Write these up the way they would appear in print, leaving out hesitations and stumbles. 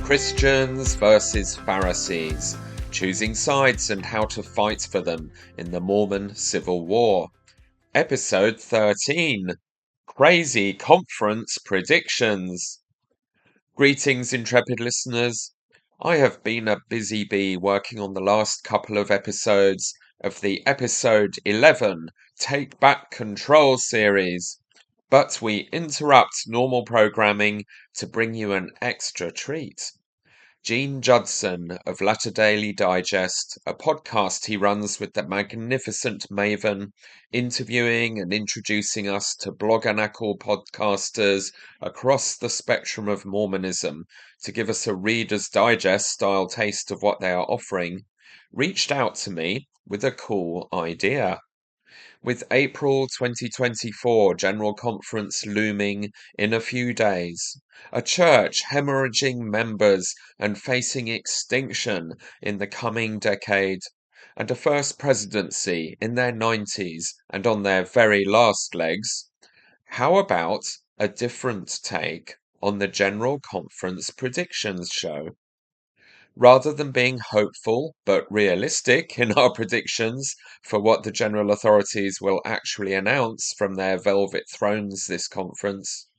Christians versus Pharisees, choosing sides and how to fight for them in the Mormon Civil War. Episode 13, Crazy Conference Predictions. Greetings, intrepid listeners. I have been a busy bee working on the last couple of episodes of the episode 11 Take Back Control series, but we interrupt normal programming to bring you an extra treat. Gene Judson of Latter Daily Digest, a podcast he runs with the magnificent Maven, interviewing and introducing us to blog-anacle podcasters across the spectrum of Mormonism to give us a Reader's Digest style taste of what they are offering, reached out to me with a cool idea. With April 2024 General Conference looming in a few days, a church hemorrhaging members and facing extinction in the coming decade, and a First Presidency in their 90s and on their very last legs, how about a different take on the General Conference predictions show? Rather than being hopeful but realistic in our predictions for what the general authorities will actually announce from their velvet thrones this conference,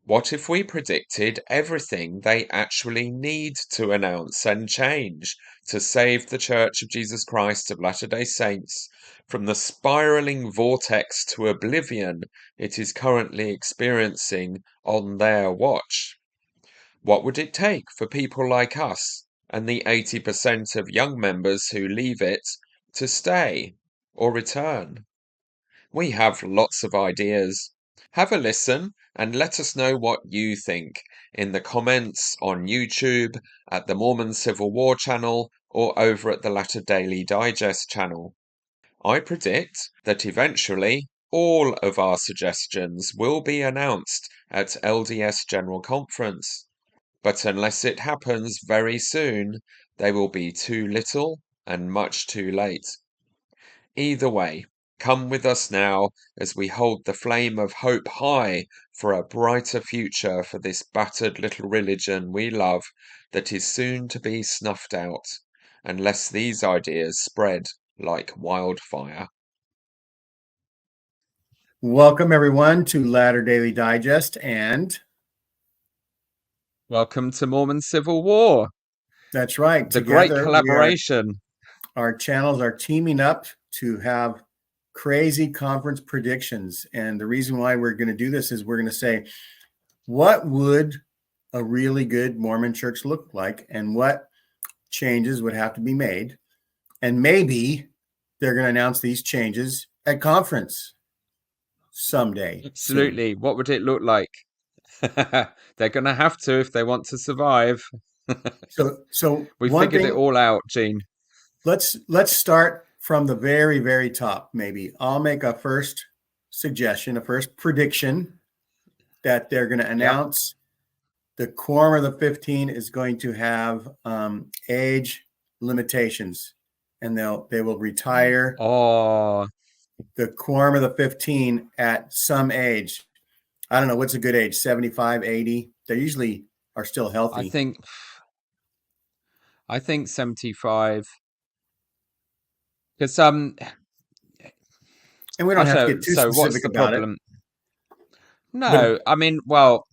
what if we predicted everything they actually need to announce and change to save the Church of Jesus Christ of Latter-day Saints from the spiraling vortex to oblivion it is currently experiencing on their watch? What would it take for people like us and the 80% of young members who leave it to stay or return? We have lots of ideas. Have a listen and let us know what you think in the comments on YouTube, at the Mormon Civil War channel, or over at the Latter Daily Digest channel. I predict that eventually all of our suggestions will be announced at LDS General Conference. But unless it happens very soon, they will be too little and much too late. Either way, come with us now as we hold the flame of hope high for a brighter future for this battered little religion we love that is soon to be snuffed out, unless these ideas spread like wildfire. Welcome, everyone, to Latter Daily Digest, and welcome to Mormon Civil War. That's right. The great collaboration. Our channels are teaming up to have crazy conference predictions. And the reason why we're going to do this is we're going to say, what would a really good Mormon church look like and what changes would have to be made? And maybe they're going to announce these changes at conference someday. Absolutely. Soon. What would it look like? They're going to have to if they want to survive. So we figured it all out, Gene. Let's start from the very, very top. Maybe I'll make a first suggestion, a first prediction that they're going to announce the Quorum of the 15 is going to have age limitations, and they will retire. The Quorum of the 15 at some age. I don't know, what's a good age? 75, 80? They usually are still healthy. I think 75. Because and we don't have to get too specific about it. No, I mean, well,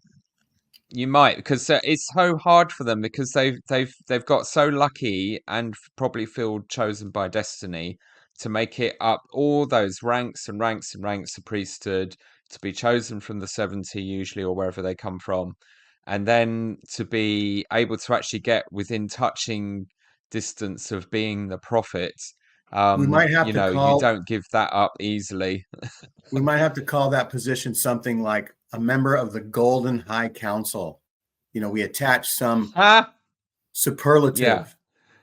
you might, because it's so hard for them because they've got so lucky and probably feel chosen by destiny to make it up all those ranks and ranks and ranks of priesthood, to be chosen from the 70 usually or wherever they come from, and then to be able to actually get within touching distance of being the prophet. We might have you don't give that up easily. We might have to call that position something like a member of the Golden High Council. We attach some superlative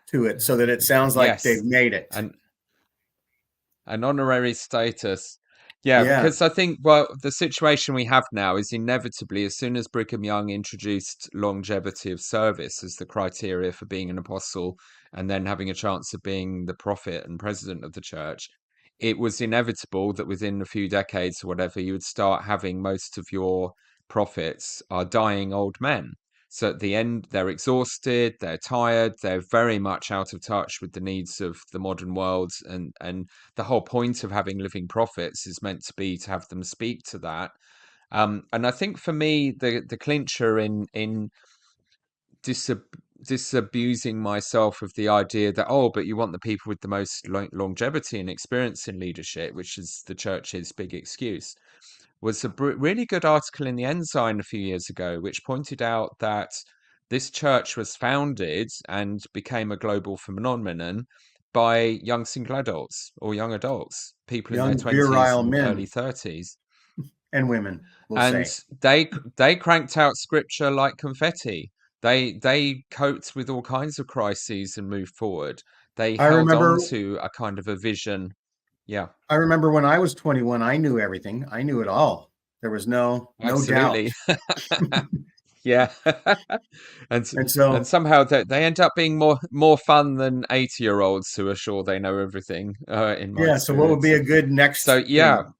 to it so that it sounds like they've made it. An honorary status. Because I think, the situation we have now is inevitably, as soon as Brigham Young introduced longevity of service as the criteria for being an apostle and then having a chance of being the prophet and president of the church, it was inevitable that within a few decades or whatever, you would start having most of your prophets are dying old men. So at the end, they're exhausted, they're tired, they're very much out of touch with the needs of the modern world. And the whole point of having living prophets is meant to be to have them speak to that. And I think for me, the clincher in disab disabusing myself of the idea that, oh, but you want the people with the most longevity and experience in leadership, which is the church's big excuse, was a really good article in the Ensign a few years ago, which pointed out that this church was founded and became a global phenomenon by young single adults or young adults, people in their Young 20s virile and early men 30s. and women, we'll And say. they cranked out scripture like confetti. They coped with all kinds of crises and moved forward. They I held on remember to a kind of a vision. Yeah, I remember when I was 21, I knew everything. I knew it all. There was no doubt. absolutely. Yeah. and And and so, somehow they end up being more fun than 80-year-olds who are sure they know everything, in my yeah, so what would be experience. a good So next yeah, thing?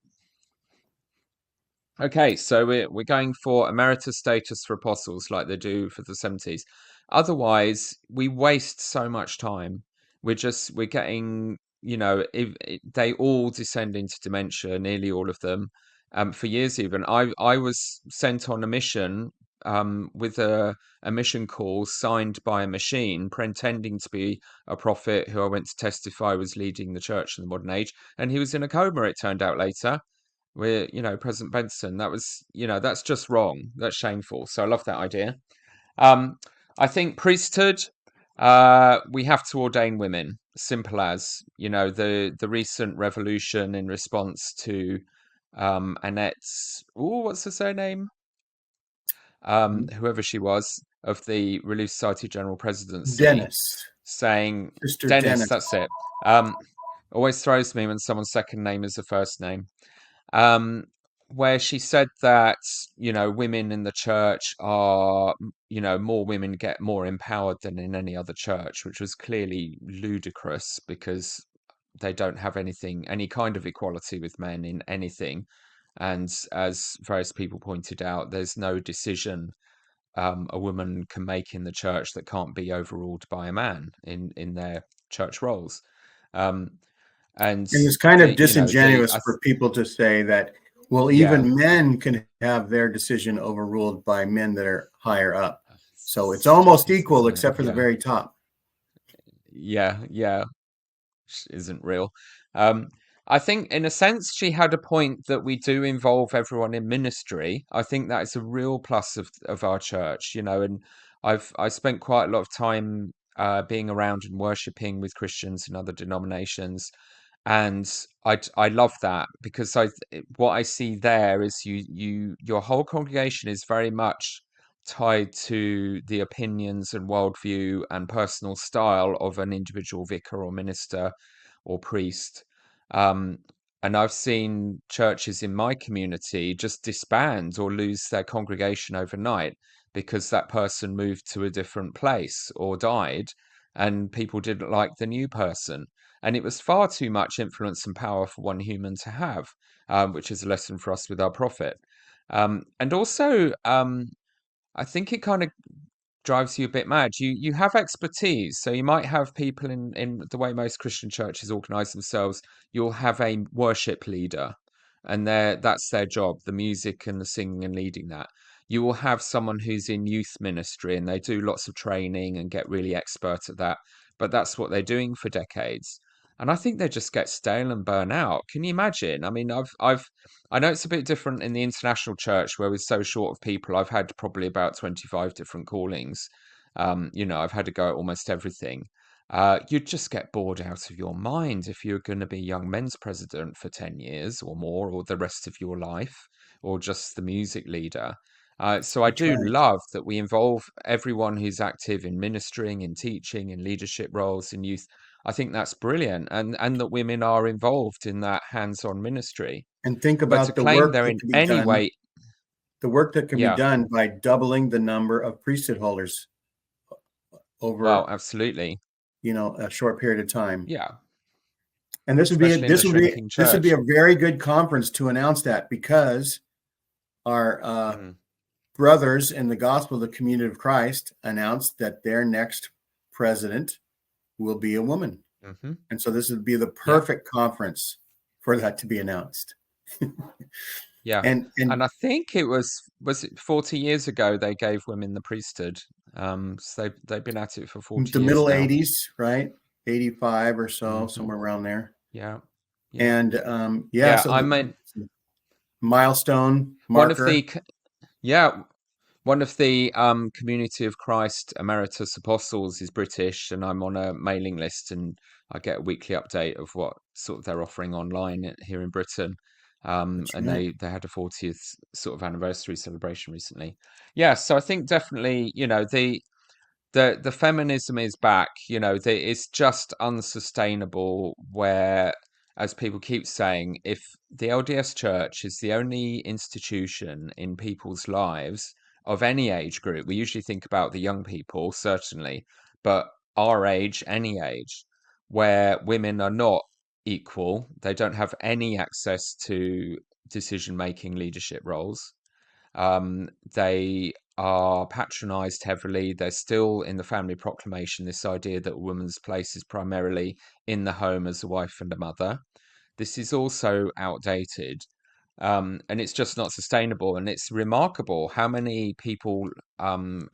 okay, so we're going for emeritus status for apostles like they do for the 70s. Otherwise, we waste so much time. We're getting, if they all descend into dementia, nearly all of them, for years even. I was sent on a mission, with a mission call signed by a machine, pretending to be a prophet who I went to testify was leading the church in the modern age, and he was in a coma, it turned out later. President Benson. That's just wrong. That's shameful. So I love that idea. Um, I think priesthood, we have to ordain women. Simple as, the recent revolution in response to Annette's, what's her surname? Whoever she was, of the Relief Society General Presidency, Dennis, saying, Sister Dennis, Dennis. that's it. Um, Always throws me when someone's second name is the first name. um, where she said that, women in the church are, more women get more empowered than in any other church, which was clearly ludicrous because they don't have any kind of equality with men in anything. And as various people pointed out, there's no decision a woman can make in the church that can't be overruled by a man in their church roles. Um, and And it's kind of they, disingenuous for people to say that, well, yeah, even men can have their decision overruled by men that are higher up. So it's almost stupid, equal, isn't it? except for the Yeah, very top. yeah, isn't real. Um, I think, in a sense, she had a point that we do involve everyone in ministry. I think that is a real plus of our church, and I spent quite a lot of time being around and worshiping with Christians in other denominations, and I love that because what I see there is your whole congregation is very much tied to the opinions and worldview and personal style of an individual vicar or minister or priest. Um, and I've seen churches in my community just disband or lose their congregation overnight because that person moved to a different place or died, and people didn't like the new person. And it was far too much influence and power for one human to have, which is a lesson for us with our prophet. And also, I think it kind of drives you a bit mad. You have expertise, so you might have people in the way most Christian churches organize themselves. You'll have a worship leader, and that's their job, the music and the singing and leading that. You will have someone who's in youth ministry, and they do lots of training and get really expert at that. But that's what they're doing for decades. And I think they just get stale and burn out. Can you imagine? I mean, I know it's a bit different in the international church where we're so short of people. I've had probably about 25 different callings. I've had to go at almost everything. You'd just get bored out of your mind if you're going to be young men's president for 10 years or more, or the rest of your life, or just the music leader. So I That's do right. love that we involve everyone who's active in ministering, in teaching, in leadership roles, in youth. I think that's brilliant, and that women are involved in that hands-on ministry. And think But to about the claim work they're that in can be any done, way, the work that can be yeah, done by doubling the number of priesthood holders well, over, absolutely, a short period of time. yeah, And this would be especially in a this would be shrinking this would be church. a very good conference to announce that, because our Mm, brothers in the gospel of the community of Christ announced that their next president will be a woman. Hmm. And so this would be the Yeah. perfect conference for that to be announced. Yeah. And And I think was it 40 years ago they gave women the priesthood. So they've been at it for 40 the years middle now. 80s, right? 85 or so, Hmm. somewhere around there. Yeah. Yeah. And yeah, Yeah. so I the mean, milestone one of marker. the yeah, one of the Community of Christ Emeritus Apostles is British, and I'm on a mailing list, and I get a weekly update of what sort of they're offering online here in Britain. That's And right. they had a 40th sort of anniversary celebration recently. Yeah, so I think definitely, the feminism is back. It's just unsustainable where, as people keep saying, if the LDS Church is the only institution in people's lives of any age group, we usually think about the young people, certainly, but our age, any age, where women are not equal, they don't have any access to decision making leadership roles. They are patronized heavily. There's still in the family proclamation this idea that a woman's place is primarily in the home as a wife and a mother. This is also outdated. And it's just not sustainable. And it's remarkable how many people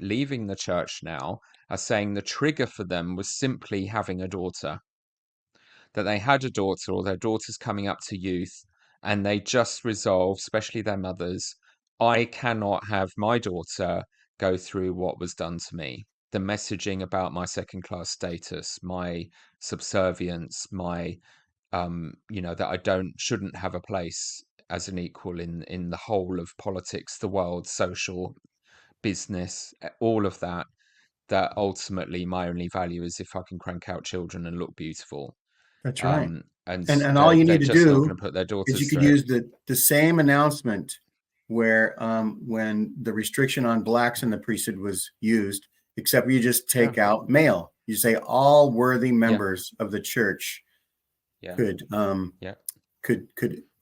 leaving the church now are saying the trigger for them was simply having a daughter, that they had a daughter or their daughter's coming up to youth, and they just resolve, especially their mothers, I cannot have my daughter go through what was done to me. The messaging about my second class status, my subservience, my that I don't shouldn't have a place as an equal in the whole of politics, the world, social, business, all of that. That ultimately my only value is if I can crank out children and look beautiful. That's right. And And all they're you they're need to just not going do to put their is you daughters could through it. use the same announcement where when the restriction on blacks in the priesthood was used, except you just Yeah, take out male. You say all worthy yeah, members of the church yeah, could yeah, could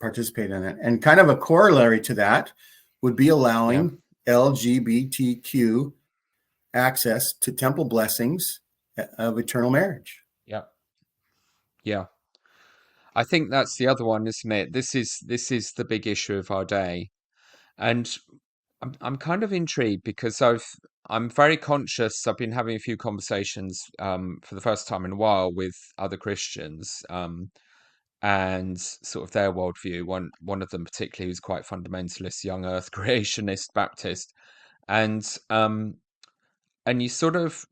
participate in it. And kind of a corollary to that would be yeah, allowing LGBTQ access to temple blessings of eternal marriage. yeah, yeah. I think that's the other one, isn't it? This is the big issue of our day, and I'm kind of intrigued because I'm very conscious. I've been having a few conversations for the first time in a while with other Christians, and sort of their worldview. One of them particularly who's quite fundamentalist, young Earth creationist Baptist, and you sort of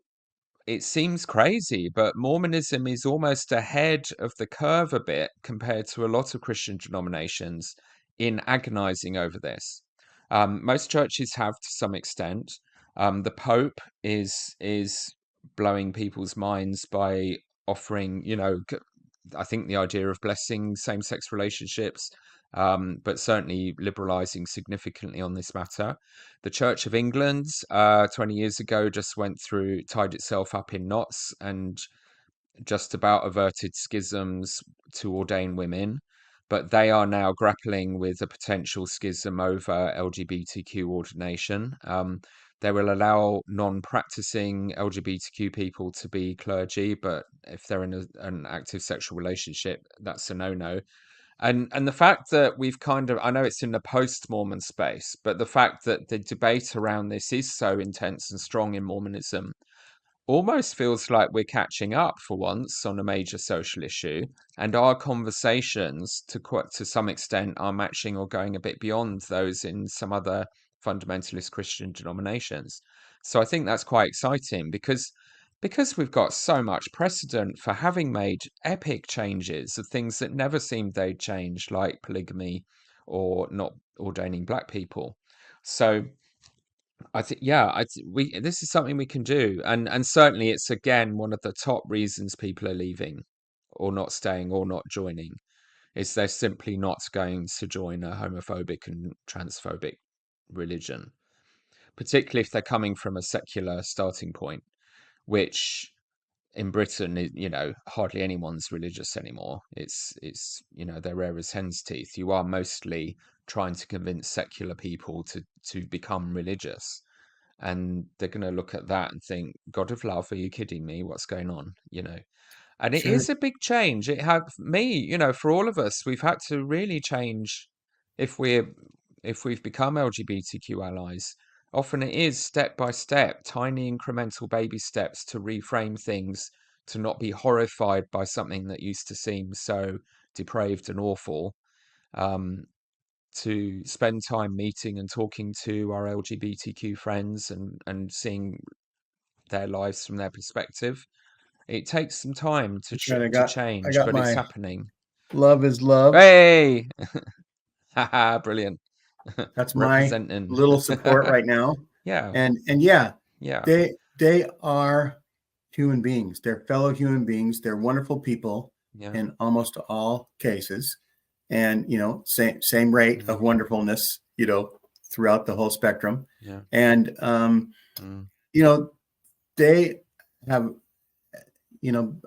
it seems crazy, but Mormonism is almost ahead of the curve a bit compared to a lot of Christian denominations in agonizing over this. Most churches have to some extent. The Pope is blowing people's minds by offering, I think the idea of blessing same-sex relationships, but certainly liberalizing significantly on this matter. The Church of England, 20 years ago, just tied itself up in knots and just about averted schisms to ordain women. But they are now grappling with a potential schism over LGBTQ ordination. They will allow non-practicing LGBTQ people to be clergy, but if they're in an active sexual relationship, that's a no-no. And the fact that we've kind of, I know it's in the post-Mormon space, but the fact that the debate around this is so intense and strong in Mormonism almost feels like we're catching up for once on a major social issue, and our conversations, to some extent, are matching or going a bit beyond those in some other fundamentalist Christian denominations. So I think that's quite exciting because we've got so much precedent for having made epic changes of things that never seemed they'd change, like polygamy or not ordaining black people. So I think, yeah, we this is something we can do, and certainly it's again one of the top reasons people are leaving, or not staying, or not joining, is they're simply not going to join a homophobic and transphobic religion, particularly if they're coming from a secular starting point, which in Britain, hardly anyone's religious anymore. They're rare as hen's teeth. You are mostly trying to convince secular people to become religious, and they're going to look at that and think, God of love, are you kidding me? What's going on? And it Sure. is a big change. It had me, for all of us, we've had to really change if we've become LGBTQ allies. Often it is step by step, tiny incremental baby steps to reframe things, to not be horrified by something that used to seem so depraved and awful. Um, to spend time meeting and talking to our LGBTQ friends and seeing their lives from their perspective. It takes some time to And to I change, got but it's my happening. love is love. Hey, haha, brilliant. That's my Representing. little support right now. Yeah, And yeah, yeah, they are human beings. They're fellow human beings. They're wonderful people yeah. in almost all cases. And same rate Mm, of wonderfulness, throughout the whole spectrum. yeah. And Mm, you know, they have,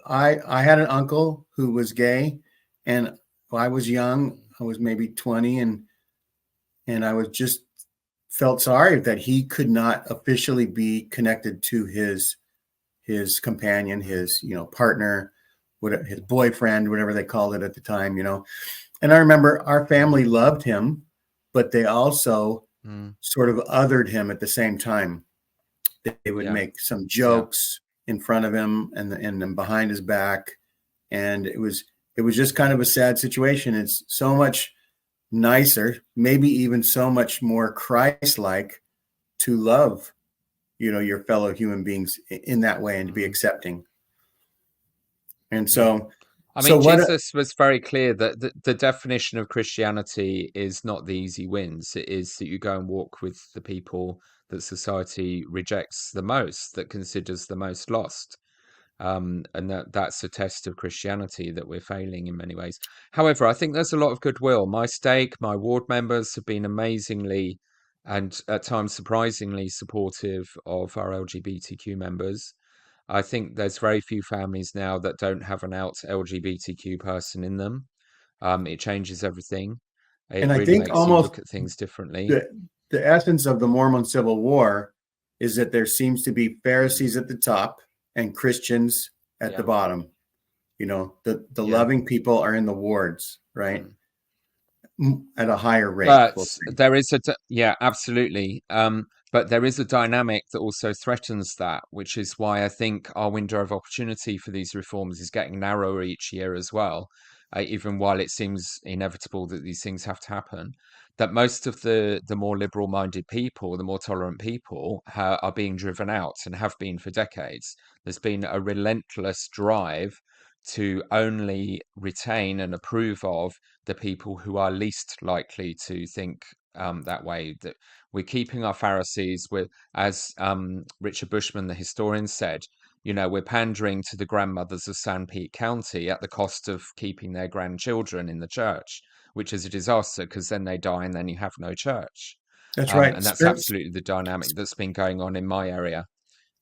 I had an uncle who was gay, and I was young. I was maybe 20, and I was just felt sorry that he could not officially be connected to his companion, mm, his partner, his boyfriend, whatever they called it at the time. And I remember our mm, family loved him, but they also mm. sort of othered him at the same time. They would Yeah, make some yeah. jokes in front of him and then behind his back, and it was just kind of a sad situation. It's so much nicer, maybe even so much more Christ-like, to love your fellow human beings in that way and to be Mm, accepting. And yeah. so I so mean, what Jesus was very clear that the definition of Christianity is not the easy wins. It is that you go and walk with the people that society rejects the most, that considers the most lost. And that's a test of Christianity that we're failing in many ways. However, I think there's a lot of goodwill. My stake, my ward members have been amazingly and at times surprisingly supportive of our LGBTQ members. I think there's very few families now that don't have an out LGBTQ person in them. It changes everything. It and I really think makes you almost look at things differently. the the essence of the Mormon Civil War is that there seems to be Mm, Pharisees at the top and Christians at the yeah, bottom. The yeah. loving people are in the wards, right? Mm. At a higher rate, But we'll say. there is yeah, absolutely. But there is a dynamic that also threatens that, which is why I think our window of opportunity for these reforms is getting narrower each year as well. Even while it seems inevitable that these things have to happen, that most of the more liberal-minded people, the more tolerant people, are being driven out and have been for decades. There's been a relentless drive to only retain and approve of the people who are least likely to think that way. That we're keeping our Pharisees with, as Richard Bushman, the historian, said, we're pandering to the grandmothers of San Pete County at the cost of keeping their grandchildren in the church, which is a disaster because then they die and then you have no church. That's right. And that's absolutely the dynamic that's been going on in my area.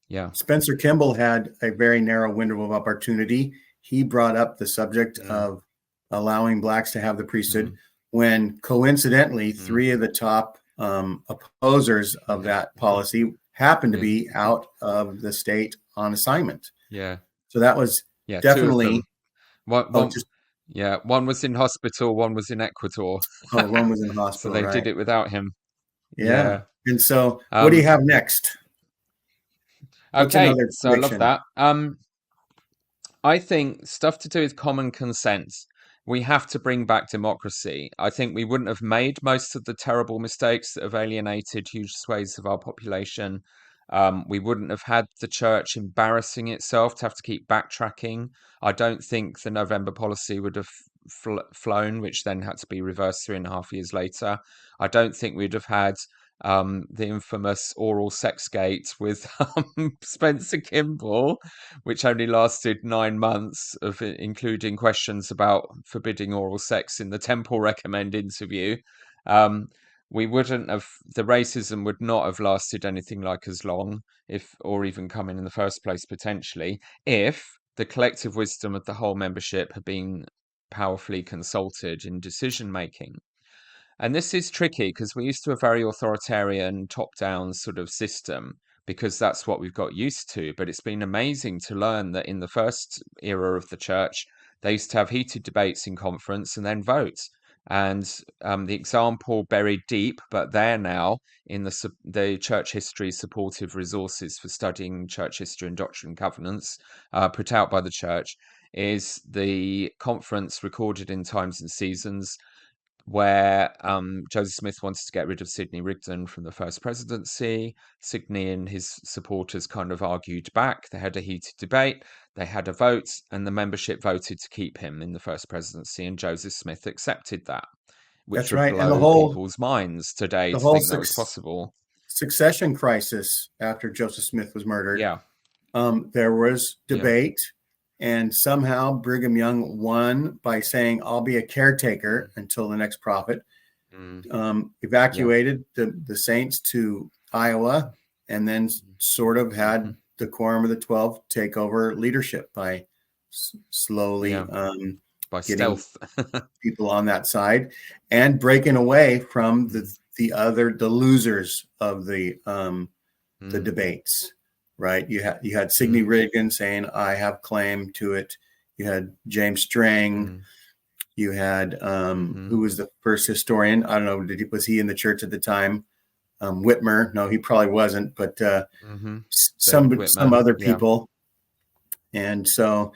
Yeah. Spencer Kimball had a very narrow window of opportunity. He brought up the subject Mm, of allowing blacks to have the priesthood mm, when coincidentally mm. three of the top opposers of Yeah. that policy happened to Yeah. be out of the state on assignment. Yeah. So that was Yeah. Two of them. definitely, One, oh, one, just, yeah, one was in hospital, one was in Ecuador. oh, one was in the So hospital, they right? did it without him. Yeah. Yeah. And so what do you Um, have next? What's okay, another so I love prediction? that. I think stuff to do with common consent. We have to bring back democracy. I think we wouldn't have made most of the terrible mistakes that have alienated huge swathes of our population. We wouldn't have had the church embarrassing itself to have to keep backtracking. I don't think the November policy would have flown, which then had to be reversed 3.5 years later. I don't think we'd have had the infamous oral sex gate with Spencer Kimball, which only lasted 9 months, of including questions about forbidding oral sex in the Temple Recommend interview. Um, we wouldn't have, the racism would not have lasted anything like as long, if, or even come in the first place potentially, if the collective wisdom of the whole membership had been powerfully consulted in decision making. And this is tricky because we're used to a very authoritarian, top-down sort of system because that's what we've got used to. But it's been amazing to learn that in the first era of the church, they used to have heated debates in conference and then vote. And the example buried deep, but there now in the church history supportive resources for studying church history and doctrine and covenants put out by the church is the conference recorded in Times and Seasons where Joseph Smith wanted to get rid of Sidney Rigdon from the First Presidency. Sidney and his supporters kind of argued back. They had a heated debate. They had a vote, and the membership voted to keep him in the First Presidency, and Joseph Smith accepted that, which That's would right. And blow people's minds today the to whole think that was possible. succession crisis after Joseph Smith was murdered. Yeah. There was Yeah. debate, and somehow Brigham Young won by saying, "I'll be a caretaker until the next prophet." Evacuated the saints to Iowa, and then sort of had the quorum of the 12 take over leadership by slowly by getting stealth people on that side and breaking away from the losers of the debates. Right, you had Sidney Rigdon saying, "I have claim to it." You had James Strang. You had who was the first historian? I don't know. Was he in the church at the time? Whitmer? No, he probably wasn't. But some other people. And so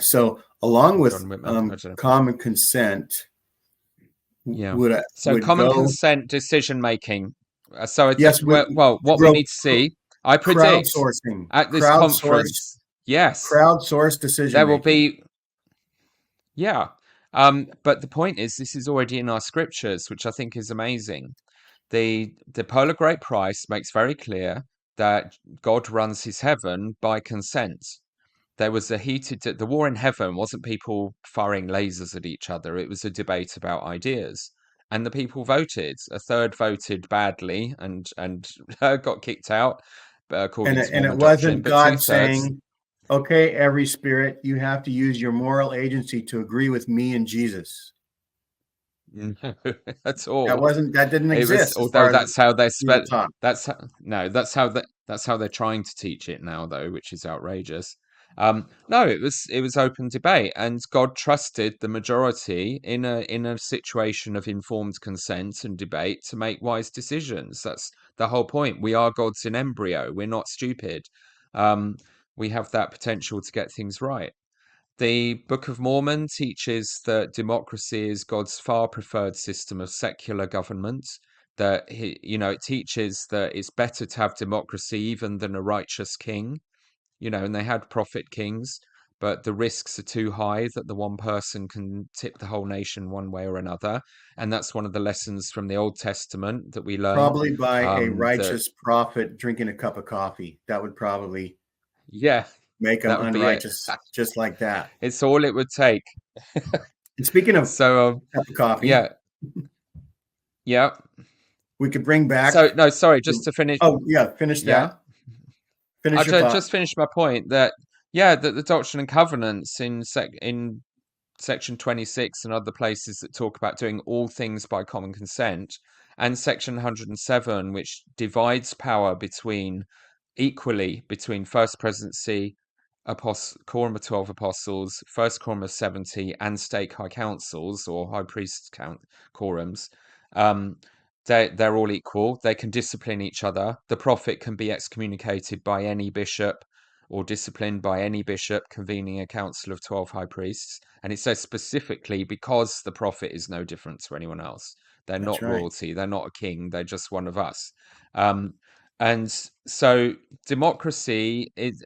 so along with common consent, so common consent decision making. So yes, what we need to see. I predict crowdsourcing at this conference, crowdsourced decision there will be, but the point is, this is already in our scriptures, which I think is amazing. The Polar Great Price makes very clear that God runs his heaven by consent. There was the war in heaven wasn't people firing lasers at each other. It was a debate about ideas. And the people voted. A third voted badly and got kicked out, according to Mormon doctrine. But God saying, "Okay, every spirit, you have to use your moral agency to agree with me and Jesus." No, at all. That didn't exist. Although that's how they spent. That's how they're trying to teach it now, though, which is outrageous. No, it was open debate, and God trusted the majority in a situation of informed consent and debate to make wise decisions. That's the whole point. We are gods in embryo. We're not stupid. We have that potential to get things right. The Book of Mormon teaches that democracy is God's far preferred system of secular government. That it teaches that it's better to have democracy even than a righteous king. And they had prophet kings, but the risks are too high that the one person can tip the whole nation one way or another. And that's one of the lessons from the Old Testament that we learn. Probably by a righteous prophet drinking a cup of coffee. That would probably make them unrighteous, just like that. It's all it would take. And speaking of cup of coffee, we could bring back. So no, sorry, just to finish. Oh yeah, finish that. I just finished my point that that the Doctrine and Covenants in section 26 and other places that talk about doing all things by common consent, and section 107, which divides power equally between First Presidency, Quorum of 12 Apostles, First Quorum of 70, and stake high councils or high priests quorums. They're all equal. They can discipline each other. The prophet can be excommunicated by any bishop or disciplined by any bishop convening a council of 12 high priests. And it says specifically because the prophet is no different to anyone else. They're not royalty. They're not a king. They're just one of us. And so democracy is...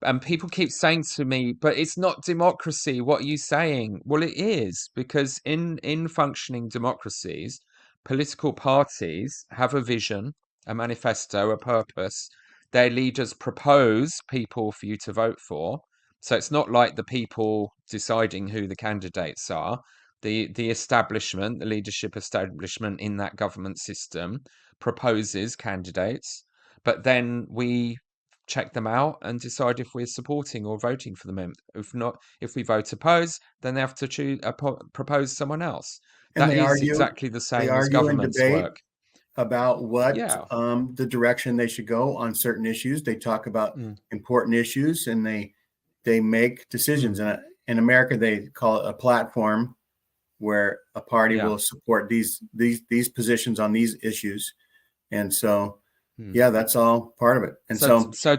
And people keep saying to me, but it's not democracy. What are you saying? Well, it is, because in functioning democracies, political parties have a vision, a manifesto, a purpose. Their leaders propose people for you to vote for. So it's not like the people deciding who the candidates are. the establishment, the leadership establishment in that government system proposes candidates, but then we check them out and decide if we're supporting or voting for them. If not, if we vote oppose, then they have to propose someone else. And That is exactly the they same as argue and government's debate work. about what Yeah. the direction they should go on certain issues. They talk about Mm, important issues, and they make decisions. mm, And in America, they call it a platform, where a party yeah. will support these positions on these issues. And so, Mm. yeah, that's all part of it. And so, So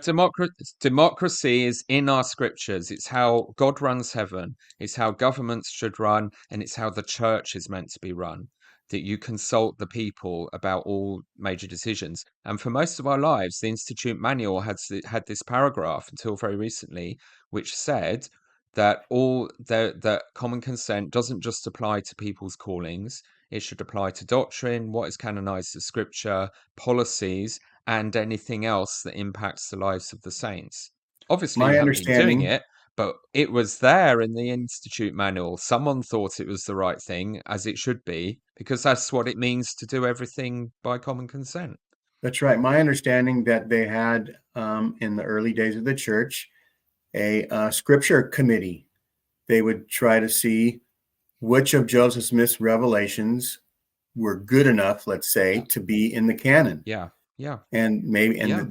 democracy is in our scriptures. It's how God runs heaven. It's how governments should run, and it's how the church is meant to be run. That you consult the people about all major decisions. And for most of our lives, the Institute Manual had this paragraph until very recently, which said that that common consent doesn't just apply to people's callings. It should apply to doctrine, what is canonized as scripture, policies, and anything else that impacts the lives of the saints. Obviously, we my haven't been doing understanding, it, but it was there in the Institute manual. Someone thought it was the right thing, as it should be, because that's what it means to do everything by common consent. that's right. My understanding that they had in the early days of the church a scripture committee. They would try to see which of Joseph Smith's revelations were good enough, let's say, Yeah, to be in the canon. yeah, yeah, And maybe yeah.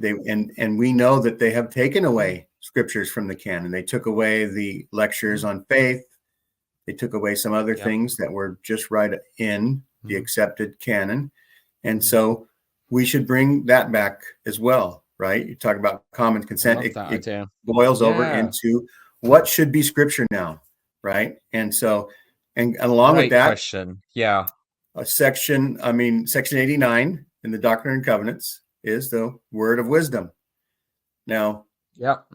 and we know that they have taken away scriptures from the canon. They took away the lectures Mm, on faith. They took away some other yeah, things that were just right in the mm, accepted canon. And mm. so we should bring that back as well, right? You talk about common I consent. love that It idea. boils over Yeah, into what should be scripture now, right? And so, and along with great that, question. Yeah, section 89 in the Doctrine and Covenants is the word of wisdom. Now, yep.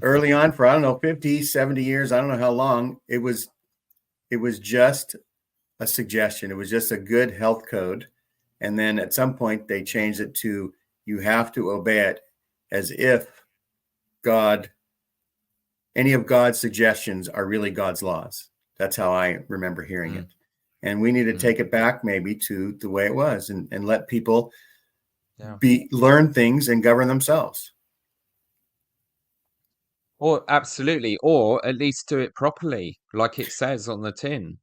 early on, for I don't know, 50, 70 years, I don't know how long, it was just a suggestion. It was just a good health code. And then at some point they changed it to you have to obey it, as if God, any of God's suggestions are really God's laws. That's how I remember hearing Mm, it. And we need to mm, take it back maybe to the way it was, and let people yeah. learn things and govern themselves. Or absolutely, or at least do it properly, like it says on the tin.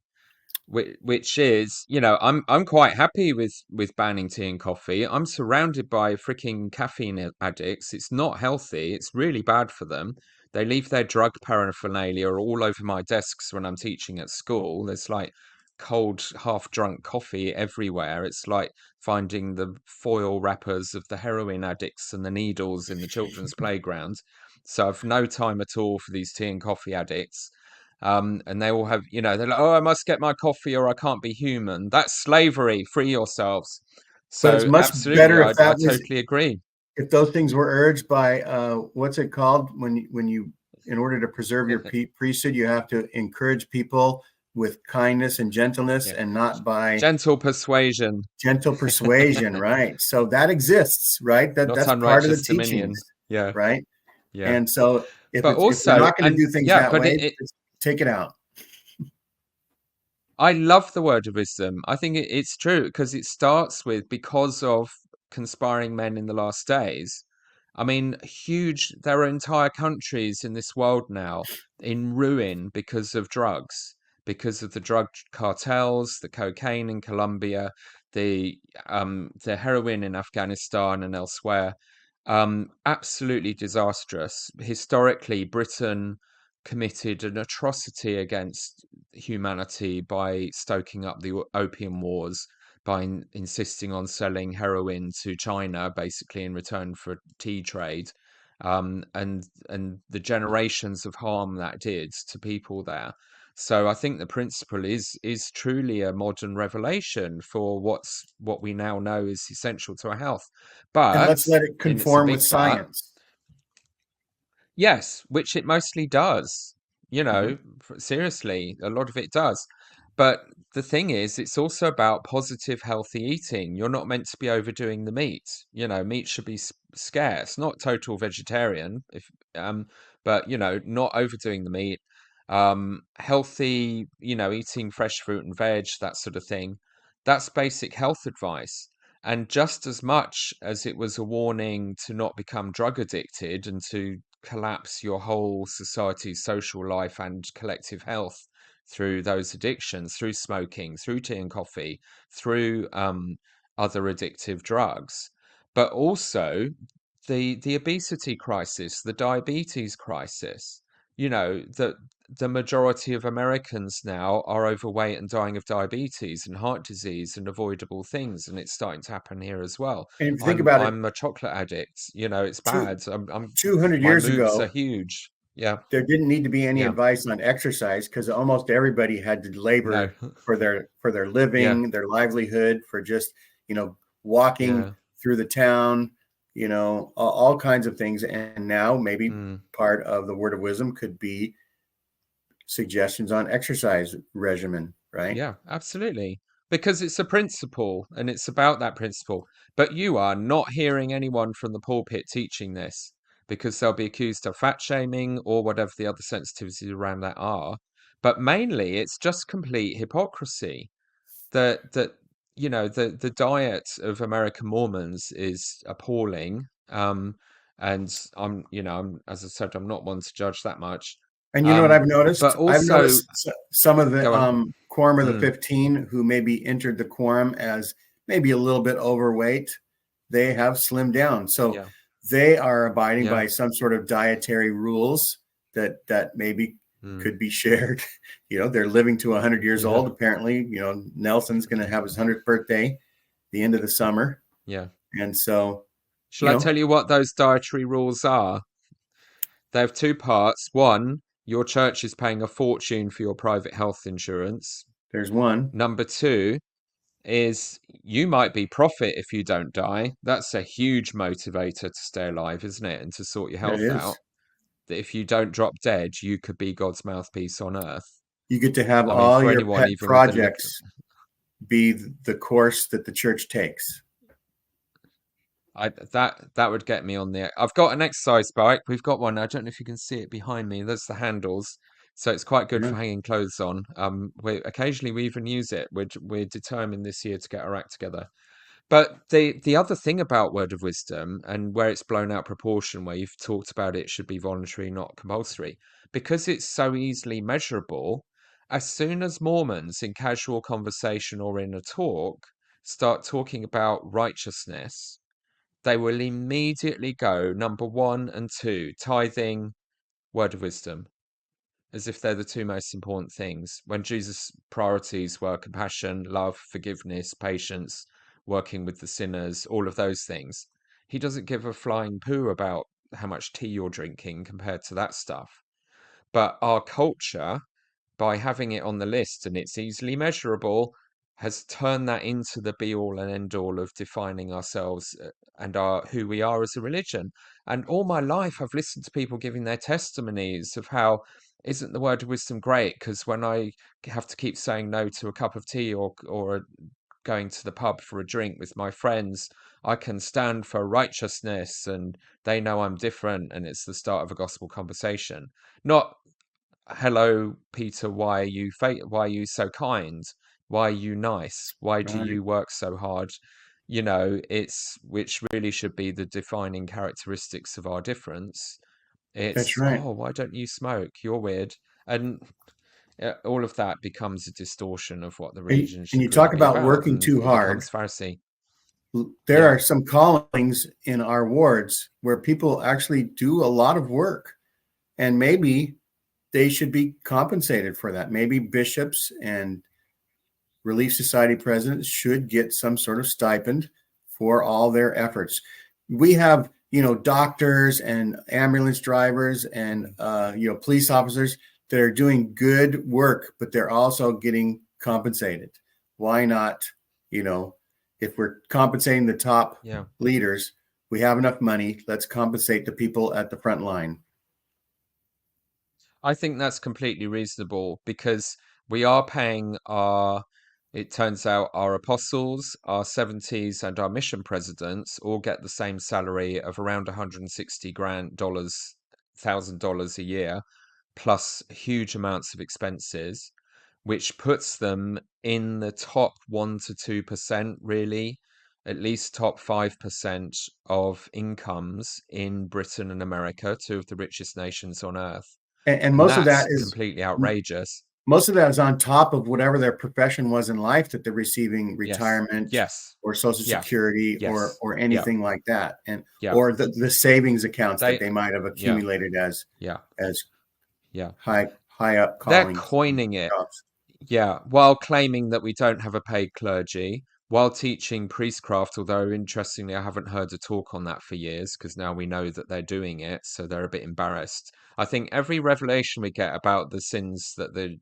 Which is, I'm quite happy with banning tea and coffee. I'm surrounded by freaking caffeine addicts. It's not healthy. It's really bad for them. They leave their drug paraphernalia all over my desks when I'm teaching at school. There's like cold, half drunk coffee everywhere. It's like finding the foil wrappers of the heroin addicts and the needles in the children's playground. So I've no time at all for these tea and coffee addicts. And they all have, they're like, oh, I must get my coffee or I can't be human. That's slavery. Free yourselves. But it's So much absolutely, better if I that was totally agree. if those things were urged by what's it called when you in order to preserve your priesthood, you have to encourage people with kindness and gentleness, Yeah. and not by Gentle persuasion, gentle persuasion, right? So that exists, right? not That's part of the unrighteous teachings, dominion. Yeah, right? yeah. And so But if we're also, not going to and do things yeah, that but way, just take it out. I love the word of wisdom. I think it's true because it starts with because of conspiring men in the last days. I mean, there are entire countries in this world now in ruin because of drugs, because of the drug cartels, the cocaine in Colombia, the heroin in Afghanistan and elsewhere. Absolutely disastrous. Historically, Britain committed an atrocity against humanity by stoking up the opium wars, by insisting on selling heroin to China, basically in return for tea trade, and the generations of harm that did to people there. So I think the principle is truly a modern revelation for what we now know is essential to our health. And let's But, let it and it's a conform with big but, science. yes, which it mostly does. Mhm. Seriously, a lot of it does. But the thing is, it's also about positive, healthy eating. You're not meant to be overdoing the meat. Meat should be scarce, not total vegetarian, if but not overdoing the meat. healthy, eating fresh fruit and veg, that sort of thing. That's basic health advice. And just as much as it was a warning to not become drug addicted and to collapse your whole society's social life and collective health through those addictions, through smoking, through tea and coffee, through other addictive drugs, but also the obesity crisis, the diabetes crisis. The majority of Americans now are overweight and dying of diabetes and heart disease and avoidable things, and it's starting to happen here as well. And if you think I'm about it, I'm a chocolate addict. It's two, bad. I'm 200 my years moves are ago, huge. Yeah, there didn't need to be any yeah. advice on exercise because almost everybody had to No. labor for their Yeah, living, their livelihood, for just walking yeah. through the town, all kinds of things. And now maybe Mm. part of the word of wisdom could be suggestions on exercise regimen, right? Yeah, absolutely. Because it's a principle and it's about that principle. But you are not hearing anyone from the pulpit teaching this because they'll be accused of fat shaming or whatever the other sensitivities around that are. But mainly it's just complete hypocrisy that the diet of American Mormons is appalling. And I'm as I said, I'm not one to judge that much. And you know what I've But noticed? I've also noticed some of the go on. quorum of the Mm, 15 who maybe entered the quorum as maybe a little bit overweight, they have slimmed down. So yeah, they are abiding yeah. by some sort of dietary rules that maybe Mm. could be shared. They're living to 100 years Yeah, old. Apparently, Nelson's going to have his 100th birthday the end of the summer. yeah. And so, Shall you I know, tell you what those dietary rules are? They have two parts. One, your church is paying a fortune for your private health insurance. there's one. Number two is you might be profit if you don't die. That's a huge motivator to stay alive, isn't it? And to sort your That health out. is. That if you don't drop dead, you could be God's mouthpiece on earth. You get to have I mean, all for your anyone, pet even with the liver. projects be the course that the church takes. That would get me on there. I've got an exercise bike. We've got one. I don't know if you can see it behind me. There's the handles, so it's quite good Yeah. for hanging clothes on. We occasionally we even use it. We're determined this year to get our act together. But the other thing about word of wisdom and where it's blown out proportion, where you've talked about it should be voluntary, not compulsory, because it's so easily measurable. As soon as Mormons in casual conversation or in a talk start talking about righteousness, they will immediately go number one and two, tithing, word of wisdom, as if they're the two most important things. When Jesus' priorities were compassion, love, forgiveness, patience, working with the sinners, all of those things. He doesn't give a flying poo about how much tea you're drinking compared to that stuff. But our culture, by having it on the list and it's easily measurable, has turned that into the be all and end all of defining ourselves and our who we are as a religion. And all my life, I've listened to people giving their testimonies of how isn't the word of wisdom great? Because when I have to keep saying no to a cup of tea or going to the pub for a drink with my friends, I can stand for righteousness and they know I'm different and it's the start of a gospel conversation. Not hello Peter, why are you so kind, why are you nice, why do Right. you work so hard? It's which really should be the defining characteristics of our difference. That's It's, right. oh, why don't you smoke, you're weird. And all of that becomes a distortion of what the religion And should you really talk be about about, working and too it hard. becomes Pharisee. There Yeah, are some callings in our wards where people actually do a lot of work, and maybe they should be compensated for that. Maybe bishops and Relief Society presidents should get some sort of stipend for all their efforts. We have, doctors and ambulance drivers and, police officers that are doing good work, but they're also getting compensated. Why not, if we're compensating the top yeah. leaders, we have enough money, let's compensate the people at the front line. I think that's completely reasonable because we are paying it turns out our apostles, our 70s, and our mission presidents all get the same salary of around 160 grand dollars, $1,000 a year. plus huge amounts of expenses, which puts them in the top 1 to 2%, really, at least top 5% of incomes in Britain and America, two of the richest nations on earth. And And most of that that's is completely outrageous. most of that is on top of whatever their profession was in life that they're receiving Yes, retirement yes, or social yeah, security yes, or yeah, anything like that, and yeah. or the savings accounts that They, they might have yeah, accumulated yeah, as yeah. high up They're callings coining it. jobs. Yeah, while claiming that we don't have a paid clergy, while teaching priestcraft, although interestingly, I haven't heard a talk on that for years because now we know that they're doing it, so they're a bit embarrassed. I think every revelation we get about the sins that the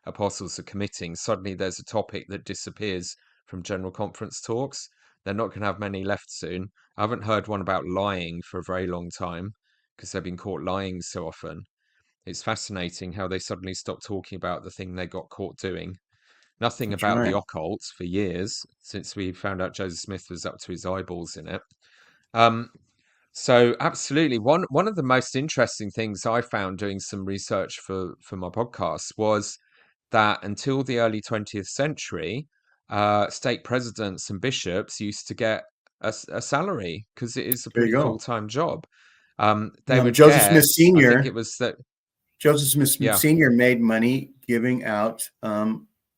apostles are committing, suddenly there's a topic that disappears from General Conference talks. They're not going to have many left soon. I haven't heard one about lying for a very long time because they've been caught lying so often. It's fascinating how they suddenly stopped talking about the thing they got caught doing. Nothing That's about the right. occult for years since we found out Joseph Smith was up to his eyeballs in it. Um, so absolutely, one of the most interesting things I found doing some research for my podcast was that until the early 20th century, stake presidents and bishops used to get a salary because it is a There you pretty go. full-time job. They would Joseph Smith get, I think Sr. it was that, Joseph Smith yeah, Sr. made money giving out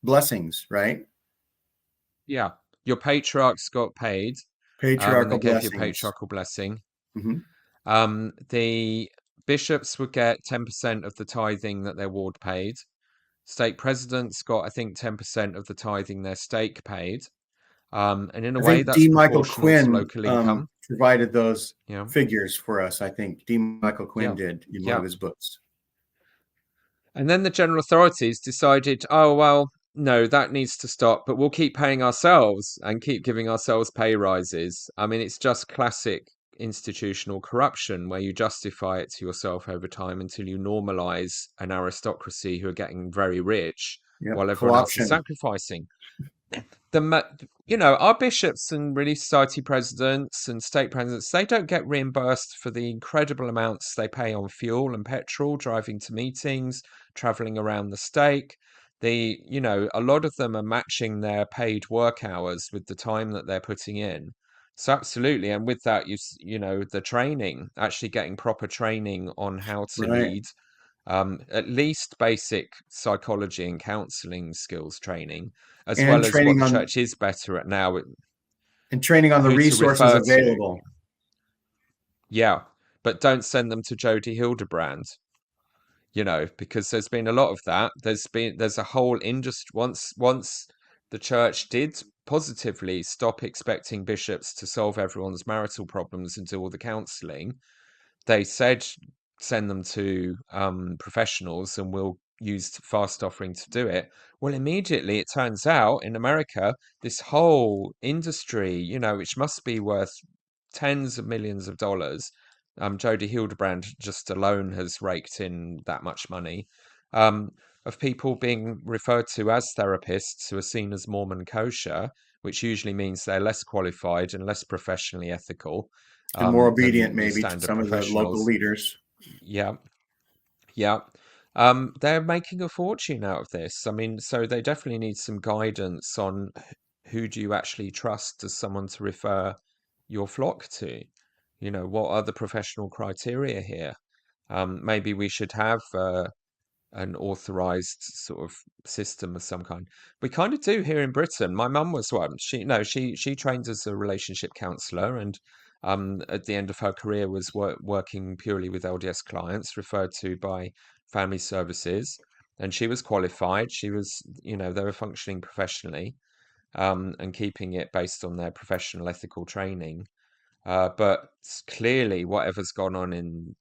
blessings, right? yeah, your patriarchs got paid, and they Patriarchal gave you a blessings. patriarchal blessing. Hmm. The bishops would get 10% of the tithing that their ward paid. Stake presidents got, I think, 10% of the tithing their stake paid. And in a I way, think that's D. Michael proportional to Quinn local income. provided those Yeah, figures for us. I think D. Michael Quinn yeah, did in one yeah. of his books. And then the general authorities decided, oh, well, no, that needs to stop, but we'll keep paying ourselves and keep giving ourselves pay rises. I mean, it's just classic institutional corruption where you justify it to yourself over time until you normalize an aristocracy who are getting very rich while Yep, everyone else is co-option. sacrificing. Our bishops and relief society presidents and stake presidents, they don't get reimbursed for the incredible amounts they pay on fuel and petrol, driving to meetings, traveling around the stake. A lot of them are matching their paid work hours with the time that they're putting in. So absolutely, and with that, the training, actually getting proper training on how to Right. lead, at least basic psychology and counseling skills training, as And well as what training the on church is better at now, the who to resources refer to. available. Yeah, but don't send them to Jodie Hildebrand, because there's been a lot of that. There's a whole industry. Once the church did positively stop expecting bishops to solve everyone's marital problems and do all the counseling, they said send them to professionals and we'll use fast offering to do it. Well, immediately it turns out in America, this whole industry, which must be worth tens of millions of dollars. Jodie Hildebrand just alone has raked in that much money, um, of people being referred to as therapists who are seen as Mormon kosher, which usually means they're less qualified and less professionally ethical, And more than obedient your maybe to standard some of the local professionals. leaders. Yeah, yeah. They're making a fortune out of this. I mean, so they definitely need some guidance on who do you actually trust as someone to refer your flock to? What are the professional criteria here? Maybe we should have an authorized sort of system of some kind. We kind of do here in Britain. My mum was one. She no, she trained as a relationship counselor, and at the end of her career was working purely with LDS clients, referred to by family services, and she was qualified. She was, they were functioning professionally, and keeping it based on their professional ethical training. But clearly, whatever's gone on in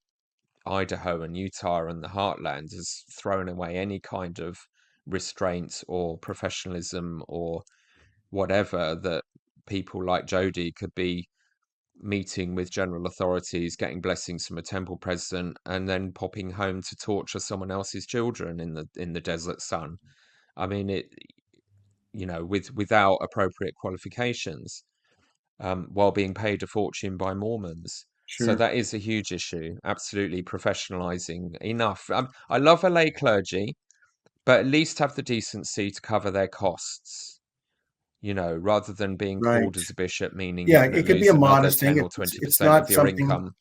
Idaho and Utah and the heartland has thrown away any kind of restraint or professionalism or whatever that people like Jody could be meeting with general authorities, getting blessings from a temple president, and then popping home to torture someone else's children in the desert sun. I mean, without appropriate qualifications, while being paid a fortune by Mormons. So Sure. that is a huge issue. Absolutely professionalizing enough. I love a lay clergy, but at least have the decency to cover their costs, rather than being called Right. as a bishop, meaning you're Yeah, going to it could be lose a another modest thing. 10 or It's 20% of not your something income.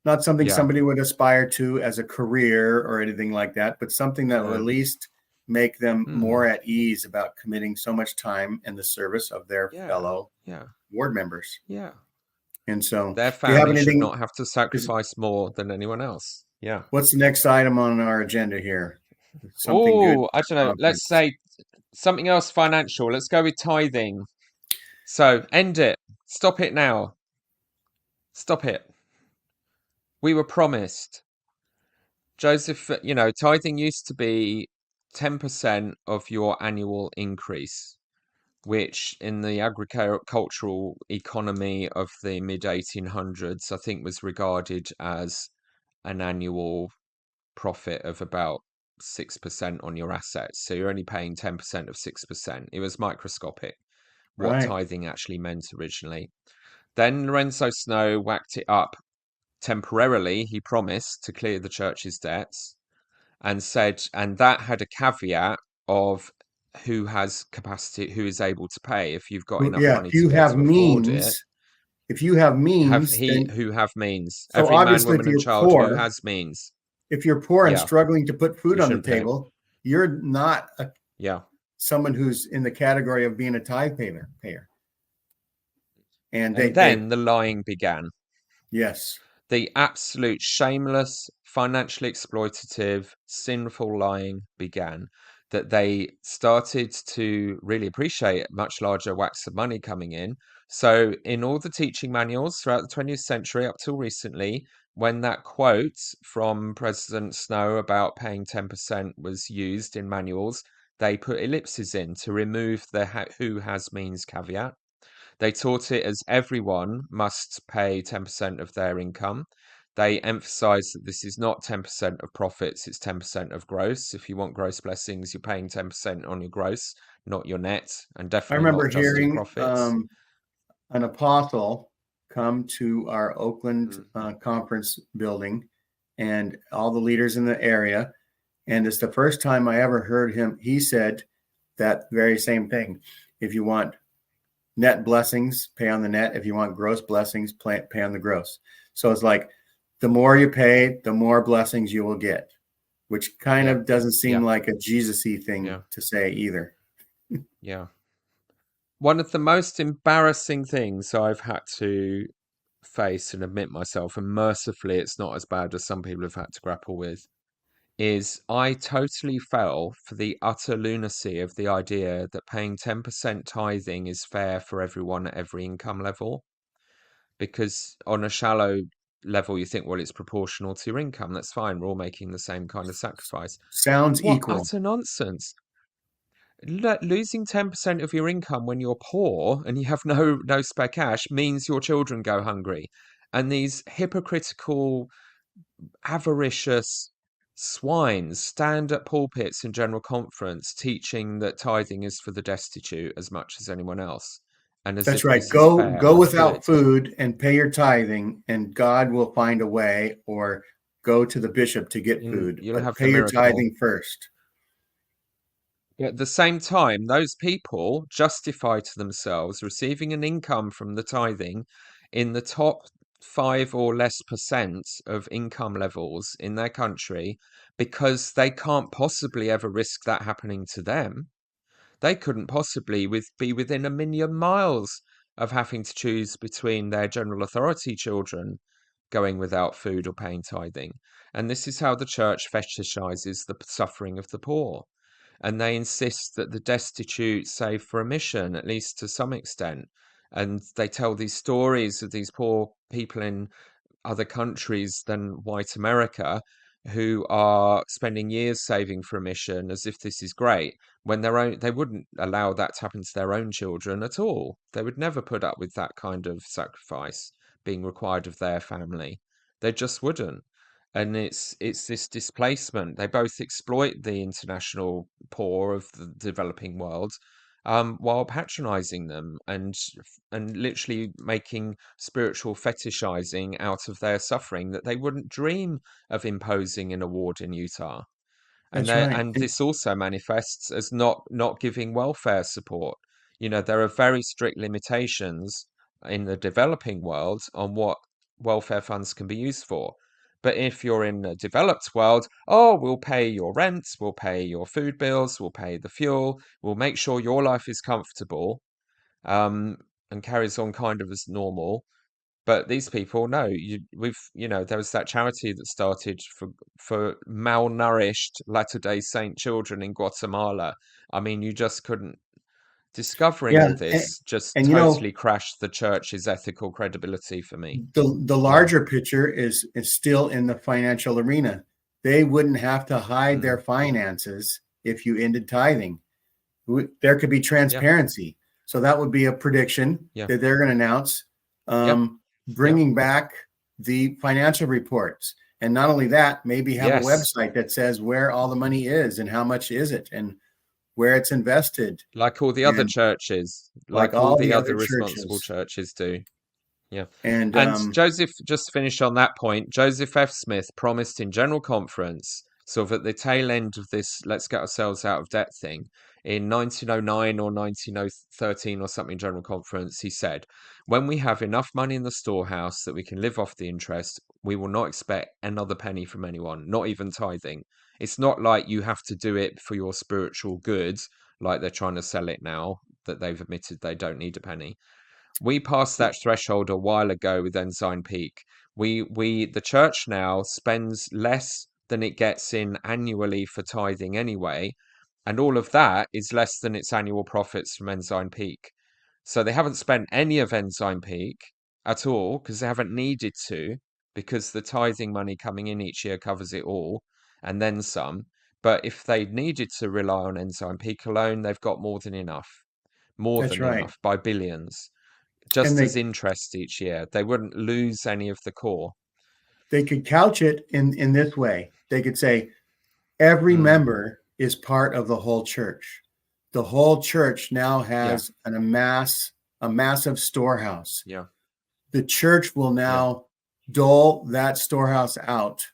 Yeah, somebody would aspire to as a career or anything like that, but something that will at no. least make them more Hmm. at ease about committing so much time in the service of their Yeah, fellow yeah, ward members. yeah. And so, Their do you have family should anything? not have to Is sacrifice more than anyone else. Yeah. what's the next item on our agenda here? Something good Oh, I don't for know. Let's conference. say something else financial. Let's go with tithing. So end it. Stop it now. Stop it. We were promised. Joseph, tithing used to be 10% of your annual increase, which in the agricultural economy of the mid 1800s, I think was regarded as an annual profit of about 6% on your assets. So you're only paying 10% of 6%. It was microscopic, what Right. tithing actually meant originally. Then Lorenzo Snow whacked it up temporarily, he promised, to clear the church's debts, and said, and that had a caveat of who has capacity, who is able to pay. If you've got enough Yeah, money to be able to afford it, if you have means, then who have means. so Every man, obviously woman, and child who has means. if you're poor and Yeah, struggling to put food you on the shouldn't pay. table, you're not Yeah. someone who's in the category of being a tithe payer. And And they then the lying began. yes, The absolute shameless, financially exploitative, sinful lying began. That they started to really appreciate much larger whacks of money coming in. So, in all the teaching manuals throughout the 20th century up till recently, when that quote from President Snow about paying 10% was used in manuals, they put ellipses in to remove the who has means caveat. They taught it as everyone must pay 10% of their income. They emphasize that this is not 10% of profits, it's 10% of gross. If you want gross blessings, you're paying 10% on your gross, not your net, and I definitely remember not just your hearing profits. an apostle come to our Oakland Mm. conference building and all the leaders in the area. And it's the first time I ever heard him. He said that very same thing. If you want net blessings, pay on the net. If you want gross blessings, pay on the gross. So it's like the more you pay, the more blessings you will get, which kind Yeah, of doesn't seem yeah, like a Jesus-y thing yeah, to say either. yeah. One of the most embarrassing things I've had to face and admit myself, and mercifully, it's not as bad as some people have had to grapple with, is I totally fell for the utter lunacy of the idea that paying 10% tithing is fair for everyone at every income level. Because on a shallow level, you think, well, it's proportional to your income. That's fine. We're all making the same kind of sacrifice. Sounds What equal. utter nonsense. Losing 10% of your income when you're poor and you have no spare cash means your children go hungry. And these hypocritical, avaricious swines stand at pulpits in general conference teaching that tithing is for the destitute as much as anyone else, and as That's if right. this is fair. Go I without quit. food and pay your tithing, and God will find a way, or go to the bishop to get food, You'll but have the pay your miracle. tithing first. At the same time, those people justify to themselves receiving an income from the tithing in the top 5 or less% of income levels in their country because they can't possibly ever risk that happening to them. They couldn't possibly be within a million miles of having to choose between their general authority children going without food or paying tithing. And this is how the church fetishizes the suffering of the poor. And they insist that the destitute save for a mission, at least to some extent. And they tell these stories of these poor people in other countries than white America who are spending years saving for a mission as if this is great when they wouldn't allow that to happen to their own children at all. They would never put up with that kind of sacrifice being required of their family. They just wouldn't. And it's this displacement. They both exploit the international poor of the developing world while patronizing them and literally making spiritual fetishizing out of their suffering that they wouldn't dream of imposing in a ward in Utah. That's right. And this also manifests as not giving welfare support. There are very strict limitations in the developing world on what welfare funds can be used for. But if you're in a developed world, oh, we'll pay your rent, we'll pay your food bills, we'll pay the fuel, we'll make sure your life is comfortable, um, and carries on kind of as normal. But these people, no, there was that charity that started for malnourished Latter-day Saint children in Guatemala. I mean, you just couldn't. Discovering Yeah, all this just and totally crashed the church's ethical credibility for me. the Yeah. larger picture is still in the financial arena. They wouldn't have to hide their Mm. finances if you ended tithing. There could be Yeah. transparency. So that would be a prediction Yeah. that they're going to announce, Yep. bringing back the financial reports. And not only that, maybe have a Yes. website that says where all the money is and how much is it and where it's invested, Like all the other and churches, like like all all the the other other responsible churches. churches do. Yeah. And And Joseph, just to finish on that point, Joseph F. Smith promised in General Conference, sort of at the tail end of this let's get ourselves out of debt thing, in 1909 or 1913 or something, General Conference, he said, when we have enough money in the storehouse that we can live off the interest, we will not expect another penny from anyone, not even tithing. It's not like you have to do it for your spiritual goods, like they're trying to sell it now, that they've admitted they don't need a penny. We passed that threshold a while ago with Ensign Peak. The church now spends less than it gets in annually for tithing anyway, and all of that is less than its annual profits from Ensign Peak. So they haven't spent any of Ensign Peak at all because they haven't needed to, because the tithing money coming in each year covers it all and then some. But if they needed to rely on Ensign Peak alone, they've got more that's than right. enough by billions, And just as interest each year. They wouldn't lose any of the core. they could couch it in this way. They could say every Mm, member is part of the whole church. The whole church now yeah, has a massive storehouse. yeah, The church will yeah, now dole that storehouse out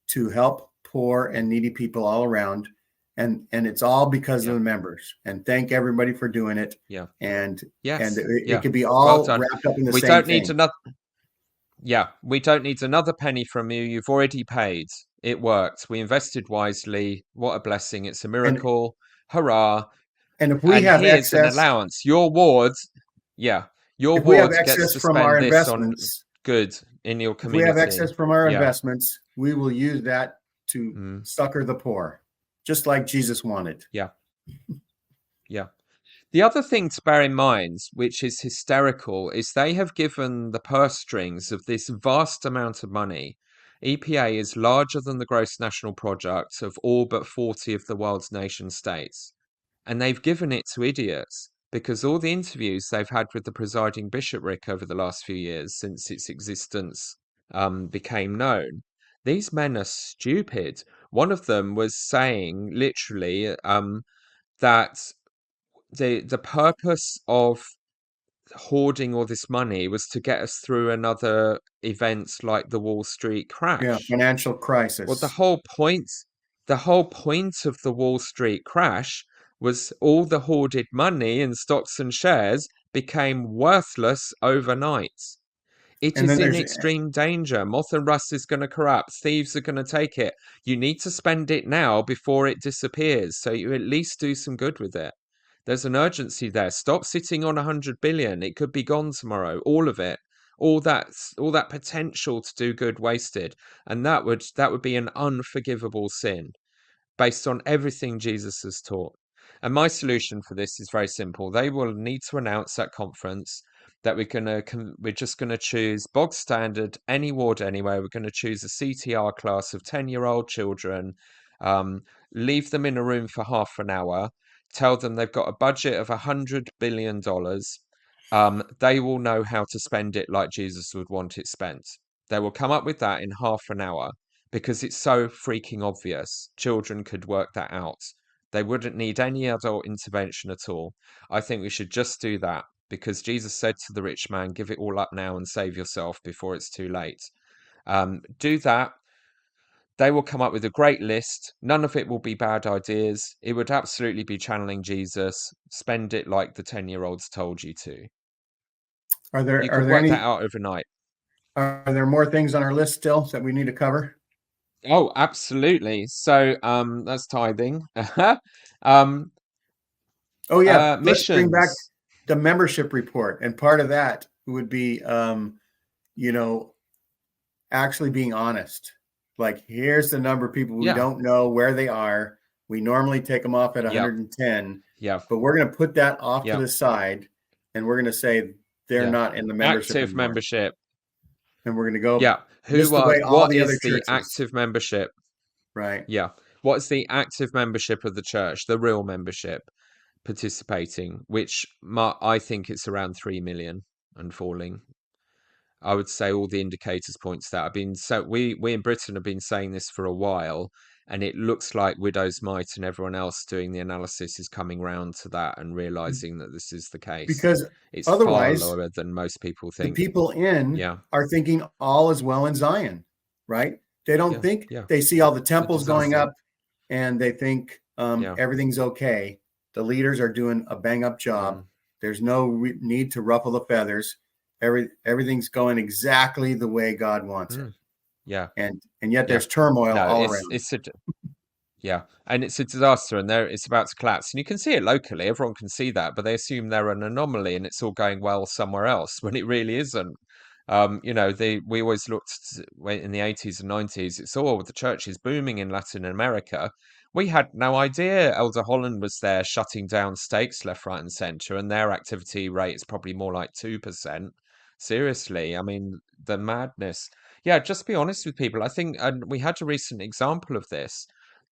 to help poor and needy people all around. And it's all because of yeah, the members. And thank everybody for doing it. yeah. And Yes, it yeah. could be Well all done. wrapped up in the We same don't need thing. another. Yeah, we don't need another penny from you. You've already paid. It worked. We invested wisely. What a blessing. It's a And miracle. Hurrah. and if we And have here's an excess, allowance. Your ward, yeah, your if we have ward gets excess to from our spend this on investments, good in your if we have excess community. from our Yeah. investments, we will use that to Mm, succor the poor, just like Jesus wanted. yeah. Yeah. The other thing to bear in mind, which is hysterical, is they have given the purse strings of this vast amount of money. EPA is larger than the gross national product of all but 40 of the world's nation states. And they've given it to idiots because all the interviews they've had with the presiding bishopric over the last few years since its existence became known. These men are stupid. One of them was saying literally that the purpose of hoarding all this money was to get us through another event like the Wall Street Yeah, crash. financial Well, crisis. the whole point of the Wall Street crash was all the hoarded money in stocks and shares became worthless overnight. It And is then in there's extreme danger. Moth and rust is going to corrupt. Thieves are going to take it. You need to spend it now before it disappears, so you at least do some good with it. There's an urgency there. Stop sitting on 100 billion. It could be gone tomorrow. All of it. All that potential to do good wasted. And that would be an unforgivable sin based on everything Jesus has taught. And my solution for this is very simple. They will need to announce at conference that we're just gonna choose bog standard any ward anywhere. We're gonna choose a CTR class of 10-year-old children, um, leave them in a room for half an hour, tell them they've got a budget of $100 billion. They will know how to spend it like Jesus would want it spent. They will come up with that in half an hour because it's so freaking obvious. Children could work that out. They wouldn't need any adult intervention at all. I think we should just do that because Jesus said to the rich man, give it all up now and save yourself before it's too late. Do that. They will come up with a great list. None of it will be bad ideas. It would absolutely be channeling Jesus. Spend it like the 10-year-olds told you to. Are You there could work that out overnight. are there more things on our list still that we need to cover? Oh, absolutely. So that's tithing. um, Oh yeah, let's bring back missions. the membership report, and part of that would be, you know, actually being honest. Like, here's the number of people we Yeah, don't know where they are. We normally take them off at yeah, 110, yeah, but we're going to put that off to yeah, the side, and we're going to say they're yeah. not in the membership Active anymore, membership. and we're going to go Yeah. just the way all What the other is the churches, active membership? right? Yeah. What's the active membership of the church? The real membership participating, which I think it's around 3 million and falling. I would say all the indicators point to that. We in Britain have been saying this for a while, and it looks like Widow's Mite and everyone else doing the analysis is coming round to that and realizing that this is the case. Because It's far otherwise, lower than most people the think. people in Yeah, are thinking all is well in Zion, right? They don't yeah, think, yeah. they see all the It's a temples going disaster. up and they think Yeah. everything's okay. The leaders are doing a bang up job. Mm, There's no need to ruffle the feathers. Everything's going exactly the way God wants it. mm, yeah, And yet yeah. there's turmoil No, all around. yeah, and it's a disaster, and it's about to collapse. And you can see it locally; everyone can see that, but they assume they're an anomaly, and it's all going well somewhere else when it really isn't. We always in the 80s and 90s. It's all the church is booming in Latin America. We had no idea Elder Holland was there shutting down stakes left, right, and centre, and their activity rate is probably more like 2%. Seriously, I mean the madness. Yeah, just be honest with people. I think, and we had a recent example of this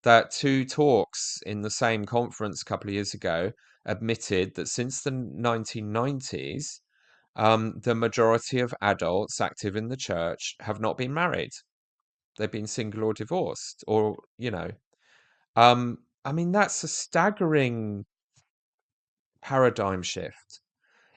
that two talks in the same conference a couple of years ago admitted that since the 1990s, the majority of adults active in the church have not been married. They've been single or divorced, I mean, that's a staggering paradigm shift.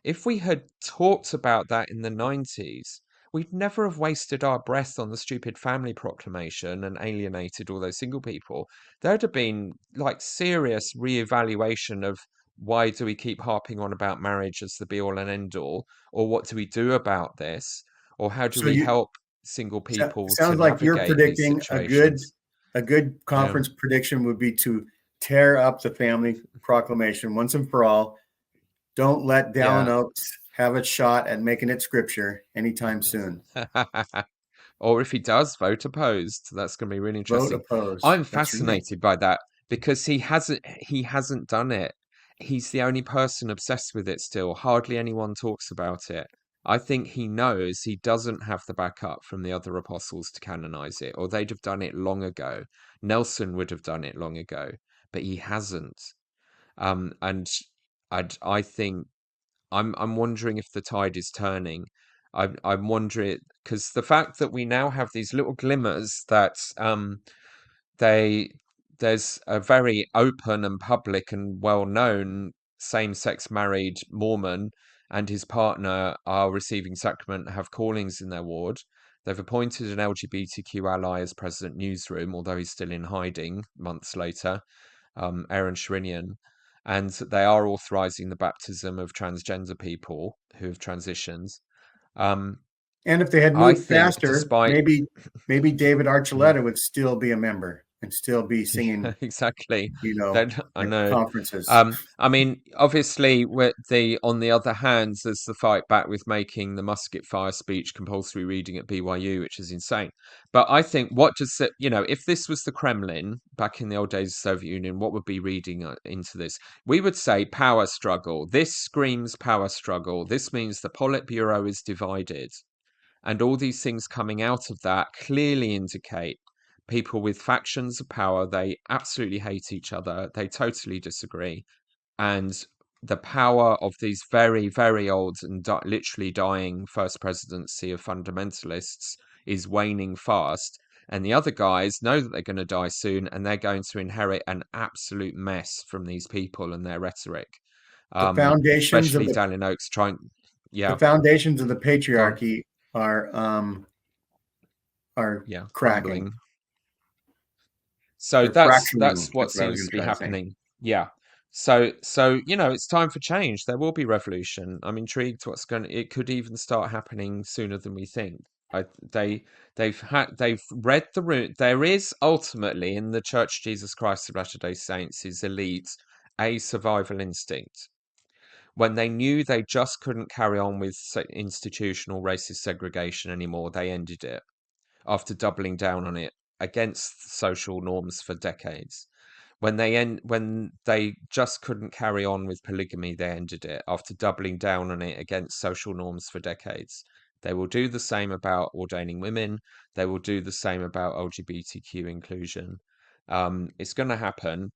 If we had talked about that in the 90s, we'd never have wasted our breath on the stupid family proclamation and alienated all those single people. There'd have been like serious reevaluation of why do we keep harping on about marriage as the be all and end all, or what do we do about this, or how do So we you help single people to sounds like you're navigate these predicting situations? a good Yeah. conference prediction would be to tear up the family proclamation once and for all. Don't let Dallin Yeah. Oaks have a shot at making it scripture anytime soon. Or if he does vote opposed, that's going to be really Vote interesting. opposed. I'm That's right. fascinated by that because he hasn't done it. He's the only person obsessed with it still. Hardly anyone talks about it. I think he knows he doesn't have the backup from the other apostles to canonize it, or they'd have done it long ago. Nelson would have done it long ago, but he hasn't. And I think I'm wondering if the tide is turning. I'm wondering because the fact that we now have these little glimmers that they there's a very open and public and well-known same-sex married Mormon and his partner are receiving sacrament, have callings in their ward. They've appointed an LGBTQ ally as president newsroom, although he's still in hiding months later, Aaron Sherinian, and they are authorizing the baptism of transgender people who have transitions. Um, And if they had I moved think, faster, despite maybe David mm, Archuleta would still be a member and still be singing, exactly that I at know. conferences. I mean, obviously, on the other hand, there's the fight back with making the musket fire speech compulsory reading at BYU, which is insane. But I think what does it, if this was the Kremlin back in the old days of the Soviet Union, what would be reading into this? We would say power struggle. This screams power struggle. This means the Politburo is divided. And all these things coming out of that clearly indicate people with factions of power. They absolutely hate each other. They totally disagree. And the power of these very, very old and literally dying First Presidency of fundamentalists is waning fast. And the other guys know that they're going to die soon, and they're going to inherit an absolute mess from these people and their rhetoric. The foundations of Especially Dallin Oaks trying, the yeah, foundations of the go on, patriarchy are yeah, cracking. crumbling. So They're that's fracturing. what That's what I was seems going to to be try to say. happening. Yeah. So it's time for change. There will be revolution. I'm intrigued what's going to, it could even start happening sooner than we think. I they they've read the root. There is ultimately in the Church of Jesus Christ of Latter-day Saints' elite a survival instinct. When they knew they just couldn't carry on with institutional racist segregation anymore, they ended it after doubling down on it against social norms for decades. When they just couldn't carry on with polygamy, they ended it after doubling down on it against social norms for decades. They will do the same about ordaining women. They will do the same about LGBTQ inclusion. It's going to happen,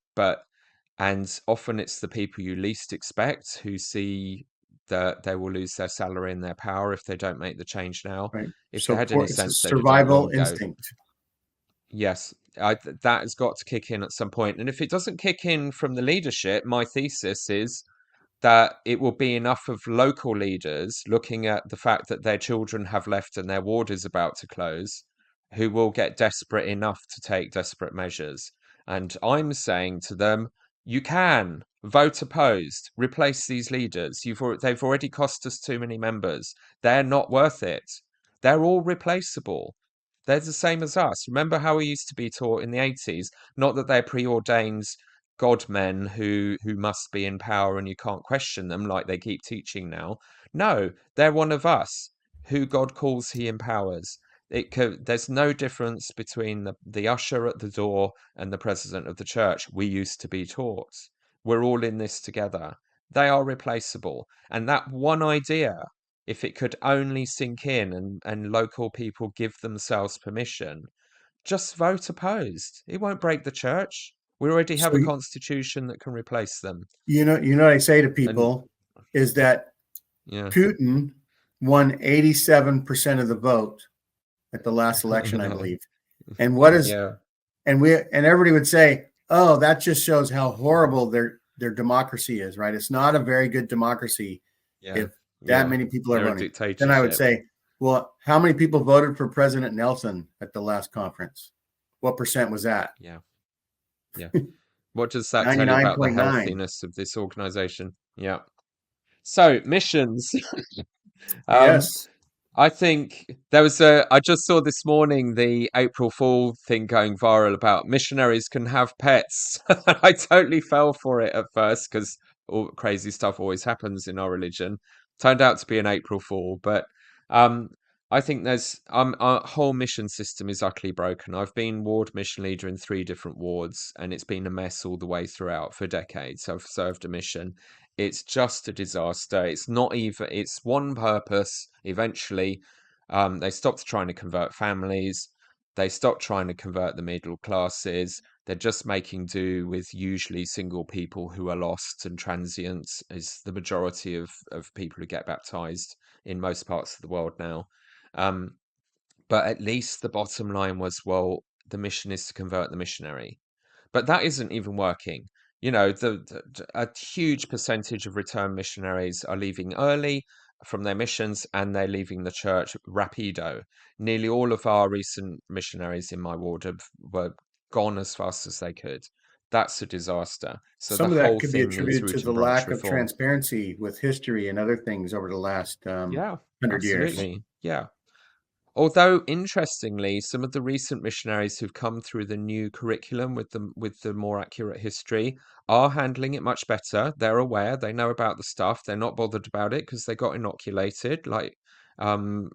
and often it's the people you least expect who see that they will lose their salary and their power if they don't make the change now. Right. If they So had any it's a sense, they'd have done it long survival ago. instinct. Yes, that has got to kick in at some point. And if it doesn't kick in from the leadership, my thesis is that it will be enough of local leaders looking at the fact that their children have left and their ward is about to close, who will get desperate enough to take desperate measures. And I'm saying to them, you can vote opposed, replace these leaders. They've already cost us too many members. They're not worth it. They're all replaceable. They're the same as us. Remember how we used to be taught in the 80s? Not that they're preordained God men who must be in power and you can't question them like they keep teaching now. No, they're one of us. Who God calls, he empowers. There's no difference between the usher at the door and the president of the church. We used to be taught. We're all in this together. They are replaceable. And that one idea, if it could only sink in and local people give themselves permission, just vote opposed. It won't break the church. We already have So a constitution that can replace them. what I say to And people is that yeah. Putin won 87% of the vote at the last election, I believe. And what is Yeah. and everybody would say, "Oh, that just shows how horrible their democracy is." Right? It's not a very good democracy Yeah. if that Yeah. many people are They're a voting. Then I would dictatorship. say, "Well, how many people voted for President Nelson at the last conference? What percent was that?" Yeah. Yeah. What does that tell you about the 99.9. healthiness of this organization? Yeah. So missions. um, Yes. I think I just saw this morning the April Fool thing going viral about missionaries can have pets. I totally fell for it at first because all crazy stuff always happens in our religion. Turned out to be an April Fool, but um, I think our whole mission system is utterly broken. I've been ward mission leader in 3 different wards, and it's been a mess all the way throughout for decades. I've served a mission. It's just a disaster. It's not even, it's one purpose. Eventually, they stopped trying to convert families. They stopped trying to convert the middle classes. They're just making do with usually single people who are lost, and transients is the majority of people who get baptized in most parts of the world now. Um, but at least the bottom line was, well, the mission is to convert the missionary. But that isn't even working. You know, a huge percentage of return missionaries are leaving early from their missions and they're leaving the church rapido. Nearly all of our recent missionaries in my ward were gone as fast as they could. That's a disaster. So the Some of that whole could be thing needs attributed root to the and branch lack of reform. transparency with history and other things over the last Yeah, 100 years. absolutely. Yeah. Although interestingly, some of the recent missionaries who've come through the new curriculum with the more accurate history are handling it much better. They're aware, they know about the stuff. They're not bothered about it because they got inoculated, like um,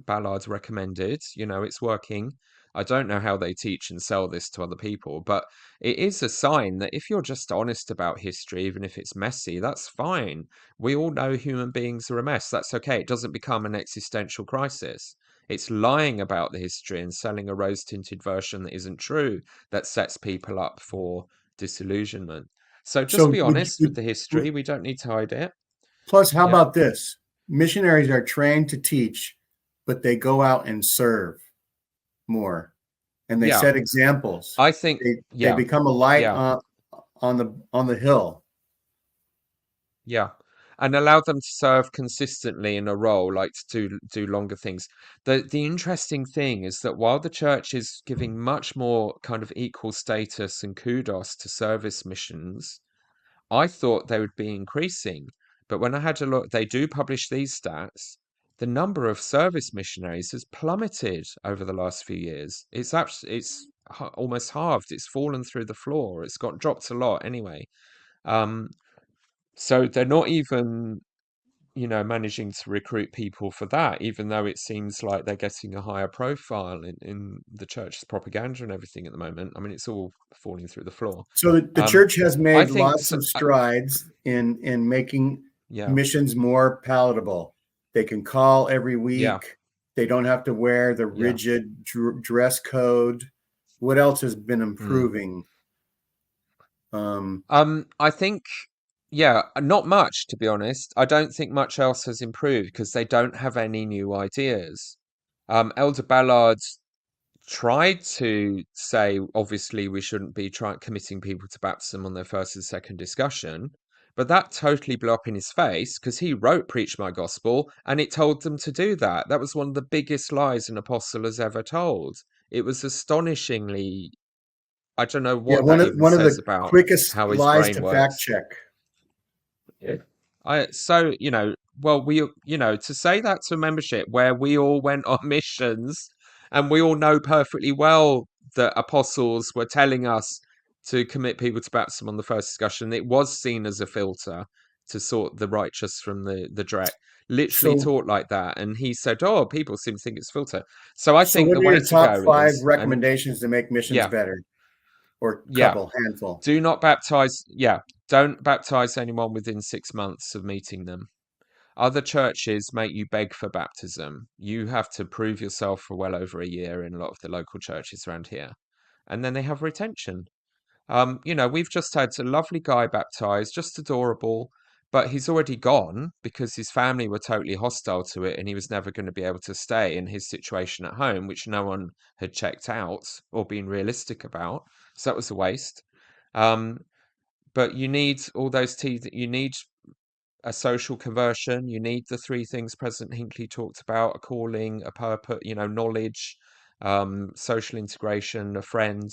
Ballard's recommended. You know, it's working. I don't know how they teach and sell this to other people, but it is a sign that if you're just honest about history, even if it's messy, that's fine. We all know human beings are a mess. That's okay. It doesn't become an existential crisis. It's lying about the history and selling a rose-tinted version that isn't true that sets people up for disillusionment. So just So be honest with the history. We don't need to hide it. plus, how Yeah. about this? Missionaries are trained to teach, but they go out and serve more. and they Yeah. set examples. I think, They yeah, become a light yeah, on the hill. yeah. And allow them to serve consistently in a role, like to do longer things. The interesting thing is that while the church is giving much more kind of equal status and kudos to service missions, I thought they would be increasing. But when I had a look, they do publish these stats. The number of service missionaries has plummeted over the last few years. Almost halved. It's fallen through the floor. It's got dropped a lot anyway. Um, so they're not even, managing to recruit people for that, even though it seems like they're getting a higher profile in the church's propaganda and everything at the moment. I mean, it's all falling through the floor. So the Um, church has I made think, lots of strides in making yeah, missions more palatable. They can call every yeah, week. They don't have to wear the yeah. rigid dress code. What else has been Mm. improving? Um, I think, yeah, not much, to be honest. I don't think much else has improved because they don't have any new ideas. Elder Ballard tried to say, obviously, we shouldn't be committing people to baptism on their first and second discussion, but that totally blew up in his face because he wrote Preach My Gospel and it told them to do that. That was one of the biggest lies an apostle has ever told. It was astonishingly, I don't know yeah, what that even one of says the about quickest how his lies brain to fact works. check. Yeah. Well, to say that to membership where we all went on missions and we all know perfectly well that apostles were telling us to commit people to baptism on the first discussion, it was seen as a filter to sort the righteous from the dreck. Literally So, taught like that. And he said, oh, people seem to think it's filter. So I so think what the are way your to top go five is, and recommendations to make missions yeah, better, or yeah. couple, handful? Do not baptize, yeah, don't baptize anyone within 6 months of meeting them. Other churches make you beg for baptism. You have to prove yourself for well over a year in a lot of the local churches around here. And then they have retention. We've just had a lovely guy baptized, just adorable, but he's already gone because his family were totally hostile to it and he was never going to be able to stay in his situation at home, which no one had checked out or been realistic about. So that was a waste. Um, but you need all those you need a social conversion. You need the three things President Hinckley talked about: a calling, a purpose, knowledge, social integration, a friend.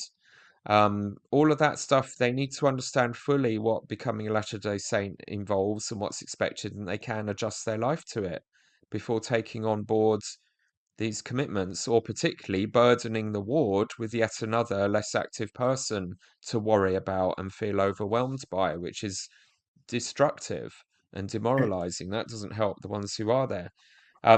All of that stuff, they need to understand fully what becoming a Latter-day Saint involves and what's expected, and they can adjust their life to it before taking on board these commitments, or particularly burdening the ward with yet another less active person to worry about and feel overwhelmed by, which is destructive and demoralizing. That doesn't help the ones who are there.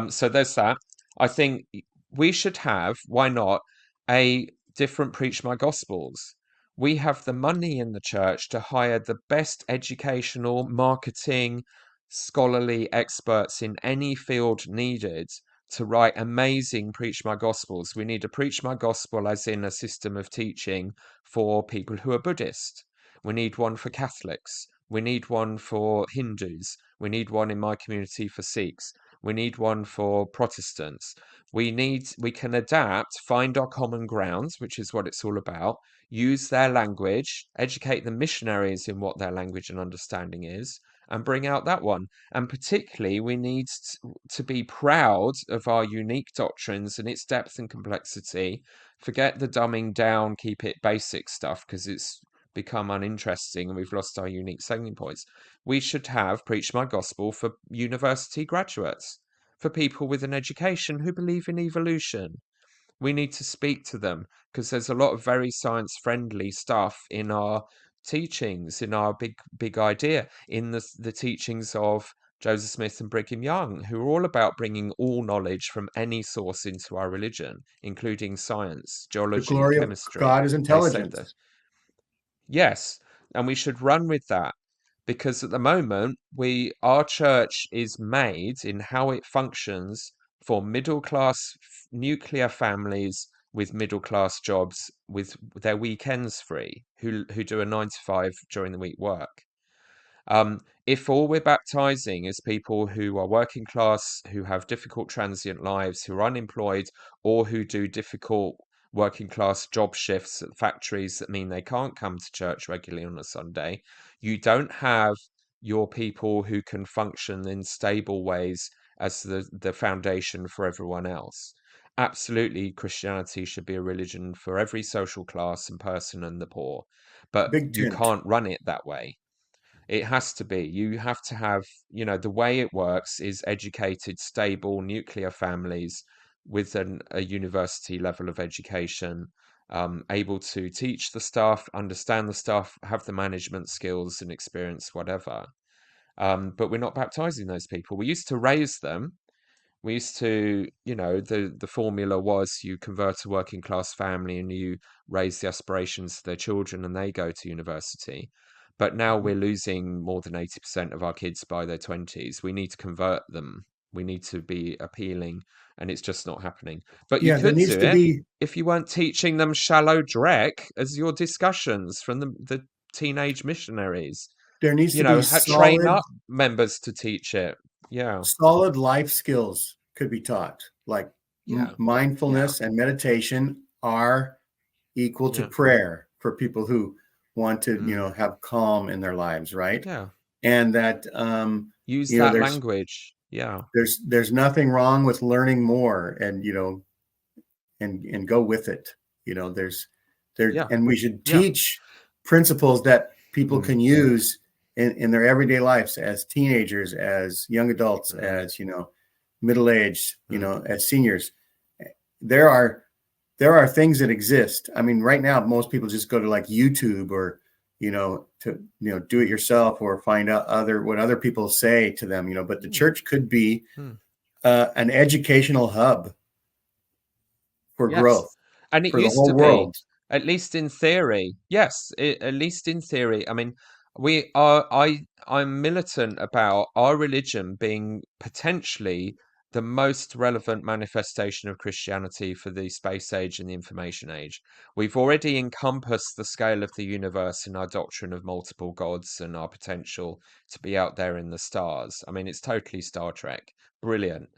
So there's that. I think we should have, why not, a different Preach My Gospels. We have the money in the church to hire the best educational, marketing, scholarly experts in any field needed to write amazing Preach My Gospels. We need a Preach My Gospel as in a system of teaching for people who are Buddhist. We need one for Catholics. We need one for Hindus. We need one in my community for Sikhs. We need one for Protestants. We can adapt, find our common grounds, which is what it's all about, use their language, educate the missionaries in what their language and understanding is, and bring out that one. And particularly, we need to be proud of our unique doctrines and its depth and complexity. Forget the dumbing down, keep it basic stuff, because it's become uninteresting and we've lost our unique selling points. We should have Preach My Gospel for university graduates, for people with an education who believe in evolution. We need to speak to them because there's a lot of very science friendly stuff in our teachings, in our big idea, in the teachings of Joseph Smith and Brigham Young, who are all about bringing all knowledge from any source into our religion, including science, The geology, glory of chemistry. God is They said that. intelligence. Yes, and we should run with that because at the moment our church is made in how it functions for middle class nuclear families with middle class jobs with their weekends free who do a 9 to 5 during the week work. If all we're baptizing is people who are working class, who have difficult transient lives, who are unemployed, or who do difficult working class job shifts at factories that mean they can't come to church regularly on a Sunday. You don't have your people who can function in stable ways as the foundation for everyone else. Absolutely, Christianity should be a religion for every social class and person and the poor, but Big you tent. can't run it that way. It has to be. You have to have, the way it works is educated, stable, nuclear families with a university level of education, able to teach the stuff, understand the stuff, have the management skills and experience, whatever. But we're not baptizing those people. We used to raise them. We used to, the formula was you convert a working class family and you raise the aspirations of their children and they go to university. But now we're losing more than 80% of our kids by their 20s. We need to convert them. We need to be appealing, and it's just not happening. But you Yeah, there could needs do to it be if you weren't teaching them shallow dreck as your discussions from the teenage missionaries. there needs to be Train solid up members to teach it. Yeah, solid life skills could be taught, like yeah, yeah, mindfulness and meditation are equal to yeah. prayer for people who want to, Mm. have calm in their lives, right? Yeah, And that use you know, that there's language. Yeah, there's nothing wrong with learning more, and and go with it. There's there yeah, and we should yeah. teach principles that people Mm, can use in their everyday lives as teenagers, as young adults, mm, as middle aged, mm, as seniors. There are things that exist. I mean, right now most people just go to like YouTube, or to do it yourself, or find out what other people say to them. But the mm, church could be mm. an educational hub for Yes. growth And it for the used whole to be, world. at least in theory. Yes, at least in theory. I mean, we are, I'm militant about our religion being potentially the most relevant manifestation of Christianity for the space age and the information age. We've already encompassed the scale of the universe in our doctrine of multiple gods and our potential to be out there in the stars. I mean, it's totally Star Trek. Brilliant.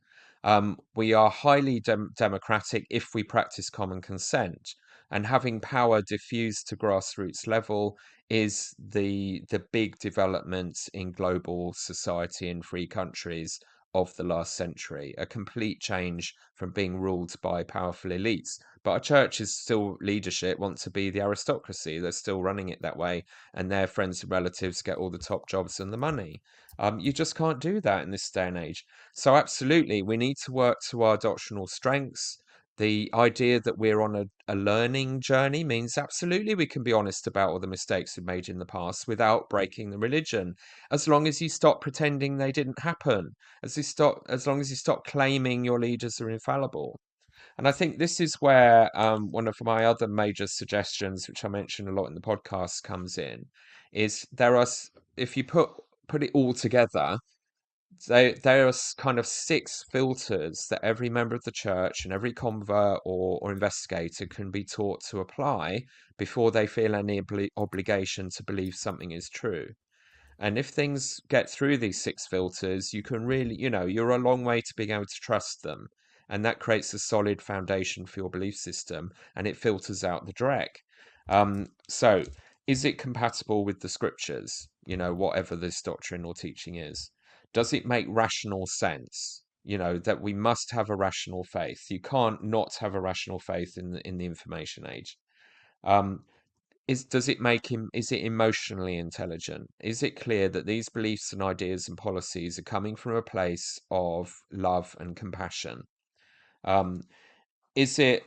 We are highly democratic if we practice common consent, and having power diffused to grassroots level is the big development in global society in free countries of the last century. A complete change from being ruled by powerful elites. But our church's still leadership want to be the aristocracy. They're still running it that way, and their friends and relatives get all the top jobs and the money. You just can't do that in this day and age. So absolutely, we need to work to our doctrinal strengths. The idea that we're on a learning journey means absolutely we can be honest about all the mistakes we've made in the past without breaking the religion, as long as you stop pretending they didn't happen, as long as you stop claiming your leaders are infallible. And I think this is where one of my other major suggestions, which I mention a lot in the podcast, comes in, is if you put it all together, there are kind of six filters that every member of the church and every convert or investigator can be taught to apply before they feel any obligation to believe something is true. And if things get through these six filters, you can really, you're a long way to being able to trust them. And that creates a solid foundation for your belief system, and it filters out the dreck. So, is it compatible with the scriptures? Whatever this doctrine or teaching is. Does it make rational sense? That we must have a rational faith. You can't not have a rational faith in the information age. Um, is it emotionally intelligent? Is it clear that these beliefs and ideas and policies are coming from a place of love and compassion? Um, is it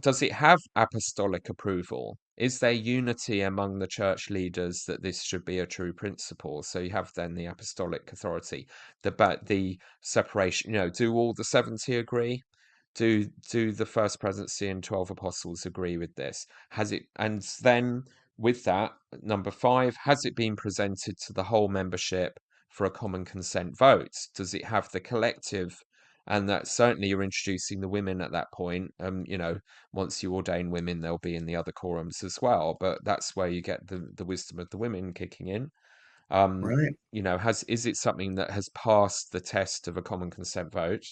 does it have apostolic approval? Is there unity among the church leaders that this should be a true principle? So you have then the apostolic authority, the separation. Do all the 70 agree? Do the First Presidency and 12 apostles agree with this? Has it, and then with that, number five, has it been presented to the whole membership for a common consent vote? Does it have the collective? And that certainly you're introducing the women at that point. Once you ordain women, they'll be in the other quorums as well. But that's where you get the wisdom of the women kicking in. Um, Right. is it something that has passed the test of a common consent vote?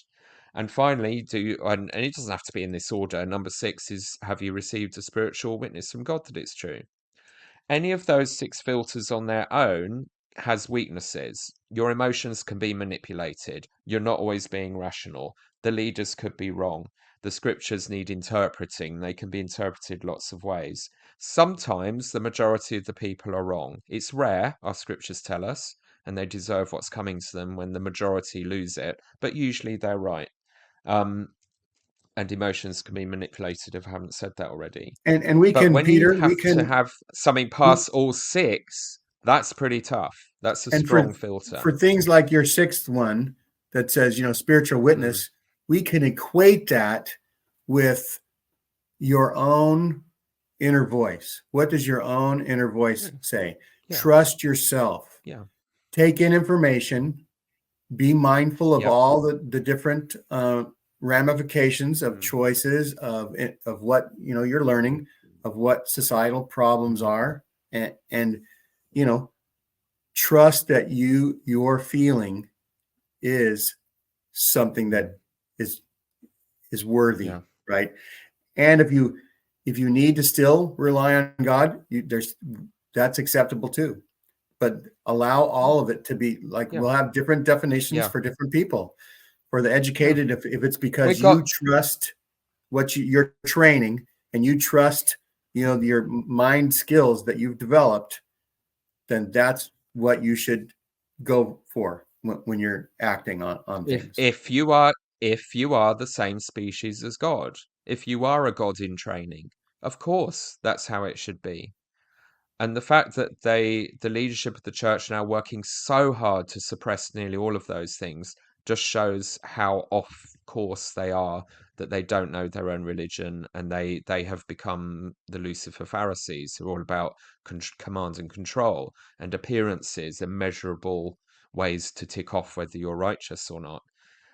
And finally, and it doesn't have to be in this order. Number 6 is, have you received a spiritual witness from God that it's true? Any of those 6 filters on their own has weaknesses. Your emotions can be manipulated. You're not always being rational. The leaders could be wrong. The scriptures need interpreting. They can be interpreted lots of ways. Sometimes the majority of the people are wrong. It's rare, our scriptures tell us, and they deserve what's coming to them when the majority lose it, but usually they're right. And emotions can be manipulated if I haven't said that already. And we But can, when you Peter, have to have something pass all 6, that's pretty tough. That's a and strong filter. for things like your 6th one that says, spiritual Mm. witness, we can equate that with your own inner voice. What does your own inner voice say? Yeah. Trust yourself. Yeah. Take in information. Be mindful of Yep. all the different ramifications of choices of what you're learning, of what societal problems are, and trust that your feeling is something that is worthy, Yeah. right? And if you need to still rely on God, that's acceptable too. But allow all of it to be like, Yeah. we'll have different definitions Yeah. for different people. For the educated, if it's because We got you trust what you're training and you trust, your mind skills that you've developed, then that's what you should go for when you're acting on things. if you are the same species as God, if you are a God in training, of course that's how it should be. And the fact that the leadership of the church are now working so hard to suppress nearly all of those things just shows how off course they are, that they don't know their own religion, and they have become the Lucifer Pharisees, who are all about command and control and appearances and measurable ways to tick off whether you're righteous or not.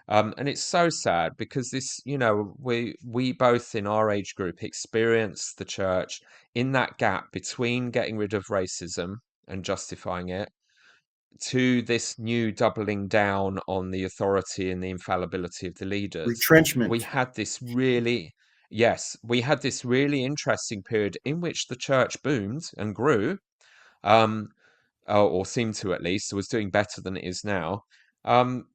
And it's so sad because this, we both in our age group experienced the church in that gap between getting rid of racism and justifying it to this new doubling down on the authority and the infallibility of the leaders. We Retrenchment. had this really, yes, we had this really interesting period in which the church boomed and grew. Or seemed to, at least, was doing better than it is now,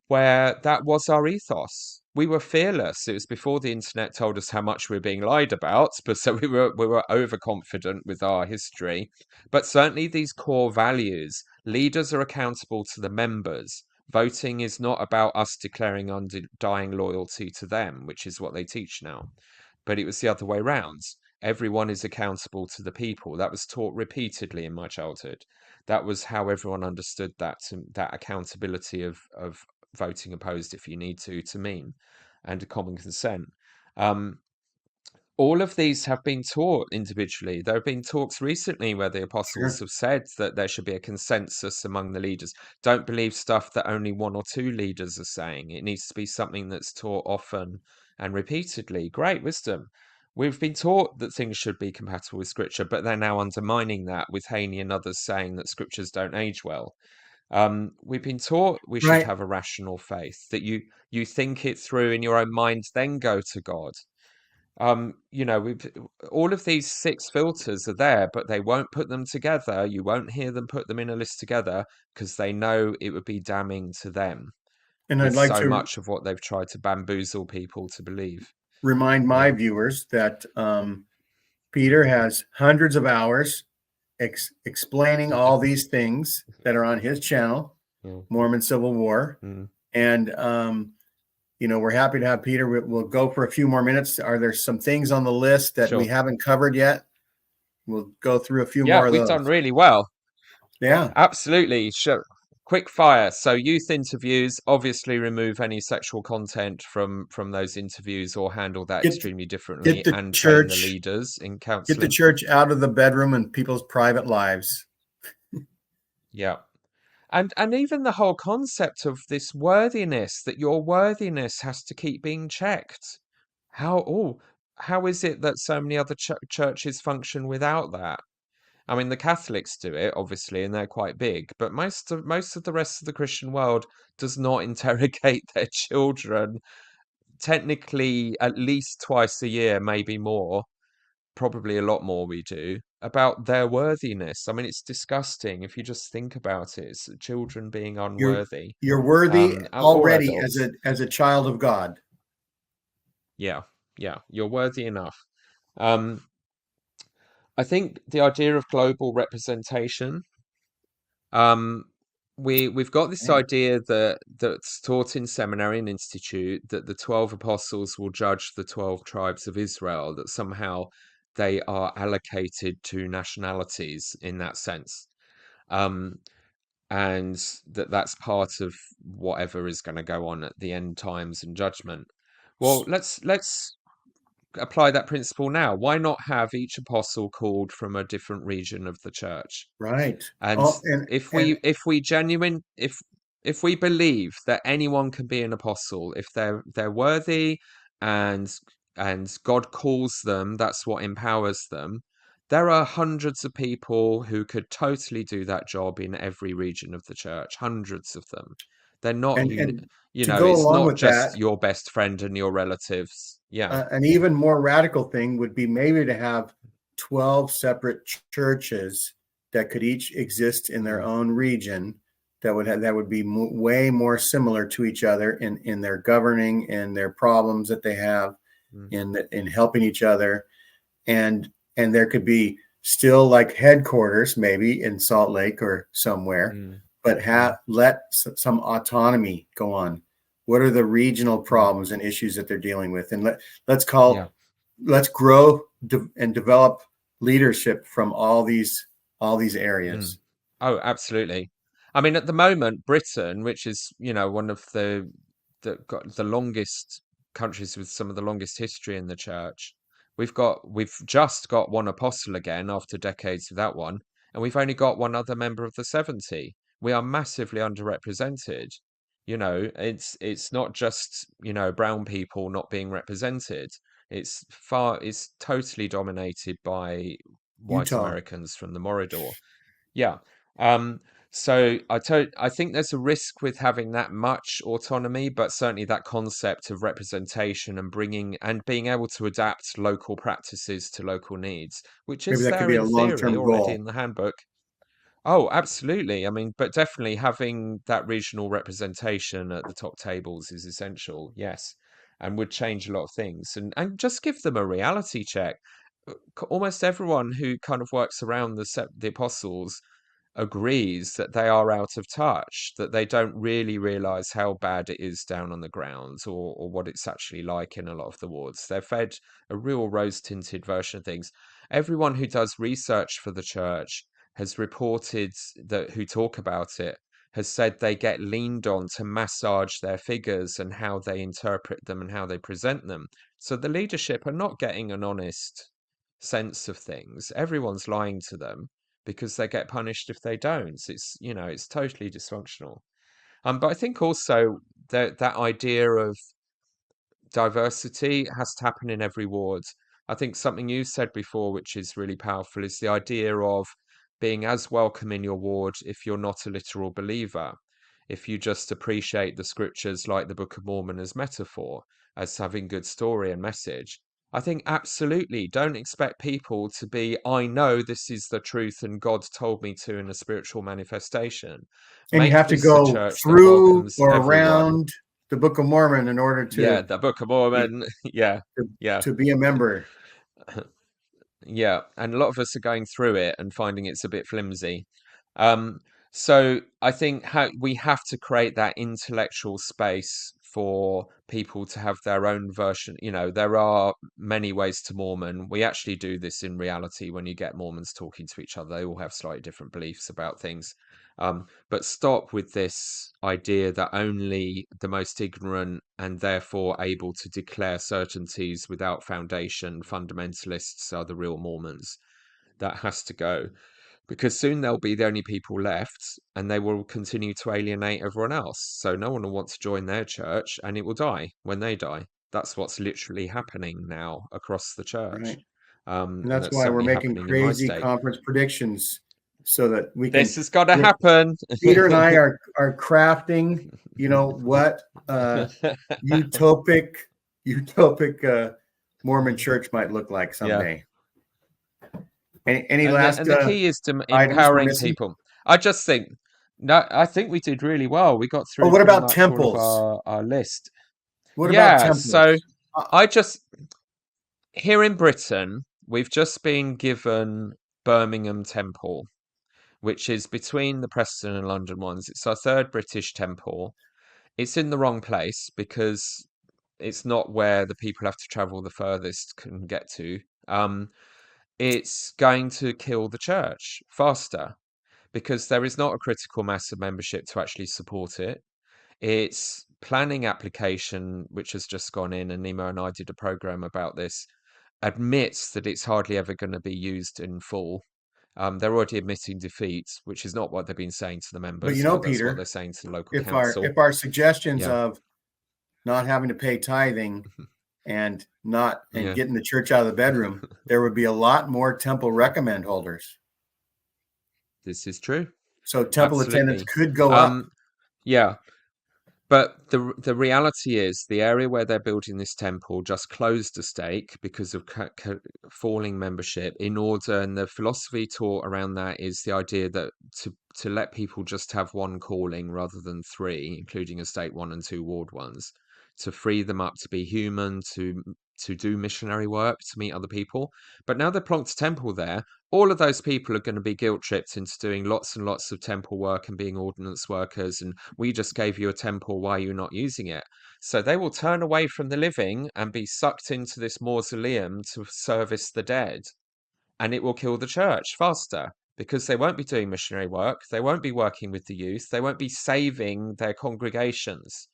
where that was our ethos. We were fearless. It was before the internet told us how much we were being lied about, but so we were overconfident with our history. But certainly these core values, leaders are accountable to the members. Voting is not about us declaring undying loyalty to them, which is what they teach now. But it was the other way round. Everyone is accountable to the people. That was taught repeatedly in my childhood. That was how everyone understood that accountability of voting opposed if you need to mean, and a common consent. All of these have been taught individually. There have been talks recently where the apostles have said that there should be a consensus among the leaders. Don't believe stuff that only 1 or 2 leaders are saying. It needs to be something that's taught often and repeatedly. Great wisdom. We've been taught that things should be compatible with scripture, but they're now undermining that with Haney and others saying that scriptures don't age well. We've been taught we should have a rational faith, that you think it through in your own mind, then go to God. We've all of these 6 filters are there, but they won't put them together. You won't hear them put them in a list together because they know it would be damning to them. And With I'd like so to much of what they've tried to bamboozle people to believe. remind my viewers that Peter has hundreds of hours explaining all these things that are on his channel, Mormon Civil War. And, we're happy to have Peter. We'll go for a few more minutes. Are there some things on the list that we haven't covered yet? We'll go through a few more of those. Yeah, we've done really well. Yeah. Absolutely. Sure. Quick fire. So youth interviews, obviously remove any sexual content from those interviews or handle that extremely differently, and train the leaders in counseling. Get the church out of the bedroom and people's private lives. Yeah. And even the whole concept of this worthiness, that your worthiness has to keep being checked. How is it that so many other churches function without that? I mean, the Catholics do it, obviously, and they're quite big, but most of the rest of the Christian world does not interrogate their children technically at least twice a year, maybe more, probably a lot more we do, about their worthiness. I mean, it's disgusting if you just think about it. It's children being You're unworthy, you're worthy or already adults. as a child of God. Yeah, yeah, you're worthy enough. Um, I think the idea of global representation, um, we've got this Okay. idea that's taught in seminary and institute that the 12 apostles will judge the 12 tribes of Israel, that somehow they are allocated to nationalities in that sense. Um, and that's part of whatever is going to go on at the end times and judgment. Well, let's apply that principle now. Why not have each apostle called from a different region of the church? Right. And Oh, and if we believe that anyone can be an apostle, if they're worthy, and God calls them, that's what empowers them. There are hundreds of people who could totally do that job in every region of the church, hundreds of them. They're not and to go it's along not with that, just your best friend and your relatives. Yeah. an even more radical thing would be maybe to have 12 separate churches that could each exist in their Mm, own region that would be way more similar to each other in their governing and their problems that they have mm, in helping each other, and there could be still like headquarters maybe in Salt Lake or somewhere, mm, but mm, let some autonomy go on. What are the regional mm. problems and issues that they're dealing with, and Yeah. let's grow and develop leadership from all these Mm. areas. Oh, absolutely. I mean, at the moment, Britain, which is, one of got the longest countries with some of the longest history in the church, we've just got one apostle again after decades without one, and we've only got one other member of the 70. We are massively underrepresented. It's not just, brown people not being represented. It's totally dominated by white Utah. Americans from the Morador. Yeah. Um, so I think there's a risk with having that much autonomy, but certainly that concept of representation and bringing and being able to adapt local practices to local needs, which Maybe is that could there be a in theory long-term already goal. in the handbook. Oh, absolutely. I mean, but definitely having that regional representation at the top tables is essential, yes, and would change a lot of things and just give them a reality check. Almost everyone who kind of works around the apostles agrees that they are out of touch, that they don't really realize how bad it is down on the ground, or what it's actually like in a lot of the wards. They're fed a real rose-tinted version of things. Everyone who does research for the church has reported that who talk about it has said they get leaned on to massage their figures and how they interpret them and how they present them. So the leadership are not getting an honest sense of things. Everyone's lying to them because they get punished if they don't. It's totally dysfunctional. But I think also that idea of diversity has to happen in every ward. I think something you said before, which is really powerful, is the idea of being as welcome in your ward if you're not a literal believer. If you just appreciate the scriptures like the Book of Mormon as metaphor, as having good story and message. I think absolutely don't expect people to be, I know this is the truth and God told me to in a spiritual manifestation. And you Make have to this a go church that through welcomes or everyone. around the Book of Mormon in order Yeah, the Book of be, Mormon. Yeah, yeah. to be a member. Yeah, and a lot of us are going through it and finding it's a bit flimsy. Um, so I think we have to create that intellectual space for people to have their own version. There are many ways to Mormon. We actually do this in reality when you get Mormons talking to each other. They all have slightly different beliefs about things. But stop with this idea that only the most ignorant and therefore able to declare certainties without foundation fundamentalists are the real Mormons. That has to go because soon they'll be the only people left and they will continue to alienate everyone else. So no one will want to join their church and it will die when they die. That's what's literally happening now across the church. Right. And And that's that's why we're certainly making happening in my crazy state. conference predictions so that we This can. has got to we're- happen. Peter and I are crafting, what utopic utopic Mormon church might look like Yeah. someday. Any And last the key is to items we're empowering missing? people. I just think no, I think we did really well. We got Oh, through what pretty about much all of temples? our list. What about Yeah, so temples? Uh, I just here in Britain, we've just been given Birmingham Temple, which is between the Preston and London ones. It's our third British temple. It's in the wrong place because it's not where the people have to travel the furthest can get to. Um, it's going to kill the church faster because there is not a critical mass of membership to actually support it. Its planning application, which has just gone in, and Nemo and I did a program about this, admits that it's hardly ever going to be used in full. They're already admitting defeat, which is not what they've been saying to the but members, but that's what they're Peter, saying to the local if council. our suggestions Yeah, of not having to pay tithing and not and yeah, getting the church out of the bedroom, there would be a lot more temple recommend holders. this is true. So temple attendance Absolutely. could go up. Um, yeah, but the reality is the area where they're building this temple just closed a stake because of falling membership in order, and the philosophy taught around that is the idea that to let people just have one calling rather than three, including estate 1 and 2 ward ones, to free them up to be human, to do missionary work, to meet other people. But now they've plonked a temple there, all of those people are going to be guilt tripped into doing lots and lots of temple work and being ordnance workers, and we just gave you a temple, why are you not using it? So they will turn away from the living and be sucked into this mausoleum to service the dead, and it will kill the church faster because they won't be doing missionary work, they won't be working with the youth, they won't be saving their congregations.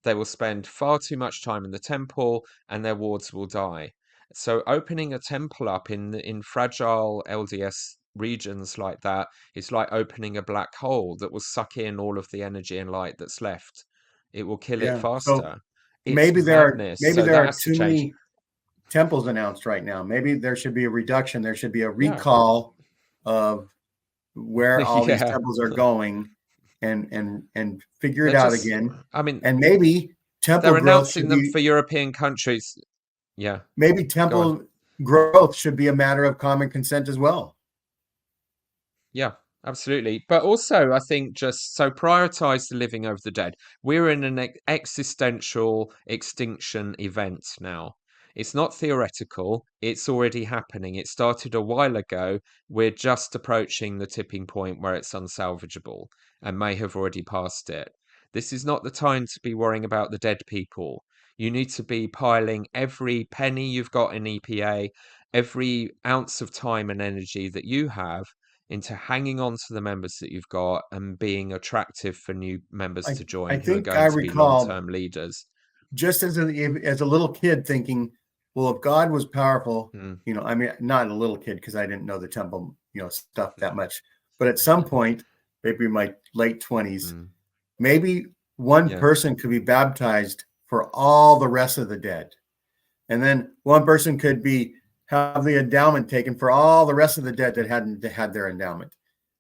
They will spend far too much time in the temple and their wards will die. So opening a temple up in fragile LDS regions like that is like opening a black hole that will suck in all of the energy and light that's left. It will kill it Yeah. So faster. It's madness. maybe So there that are has to too change. many temples announced right now. Maybe there should be a reduction. There should be a Yeah. recall of where all these Yeah. temples are going and figure it They're out just, again. I mean, And maybe temple they're growth announcing should them be for European countries. Yeah. maybe Go on. temple growth should be a matter of common consent as well. Yeah, absolutely. But also, I think just so prioritize the living over the dead. We're in an existential extinction event now. It's not theoretical, it's already happening. It started a while ago. We're just approaching the tipping point where it's unsalvageable and may have already passed it. This is not the time to be worrying about the dead people. You need to be piling every penny you've got in EPA, every ounce of time and energy that you have into hanging on to the members that you've got and being attractive for new members to I join who are think I going to be recall long-term leaders. just as a little kid thinking, well, if God was powerful, Mm. I mean, not a little kid because I didn't know the temple, stuff that much. But at some point, maybe my late 20s, Mm. maybe one Yeah. person could be baptized for all the rest of the dead. And then one person could have the endowment taken for all the rest of the dead that hadn't had their endowment.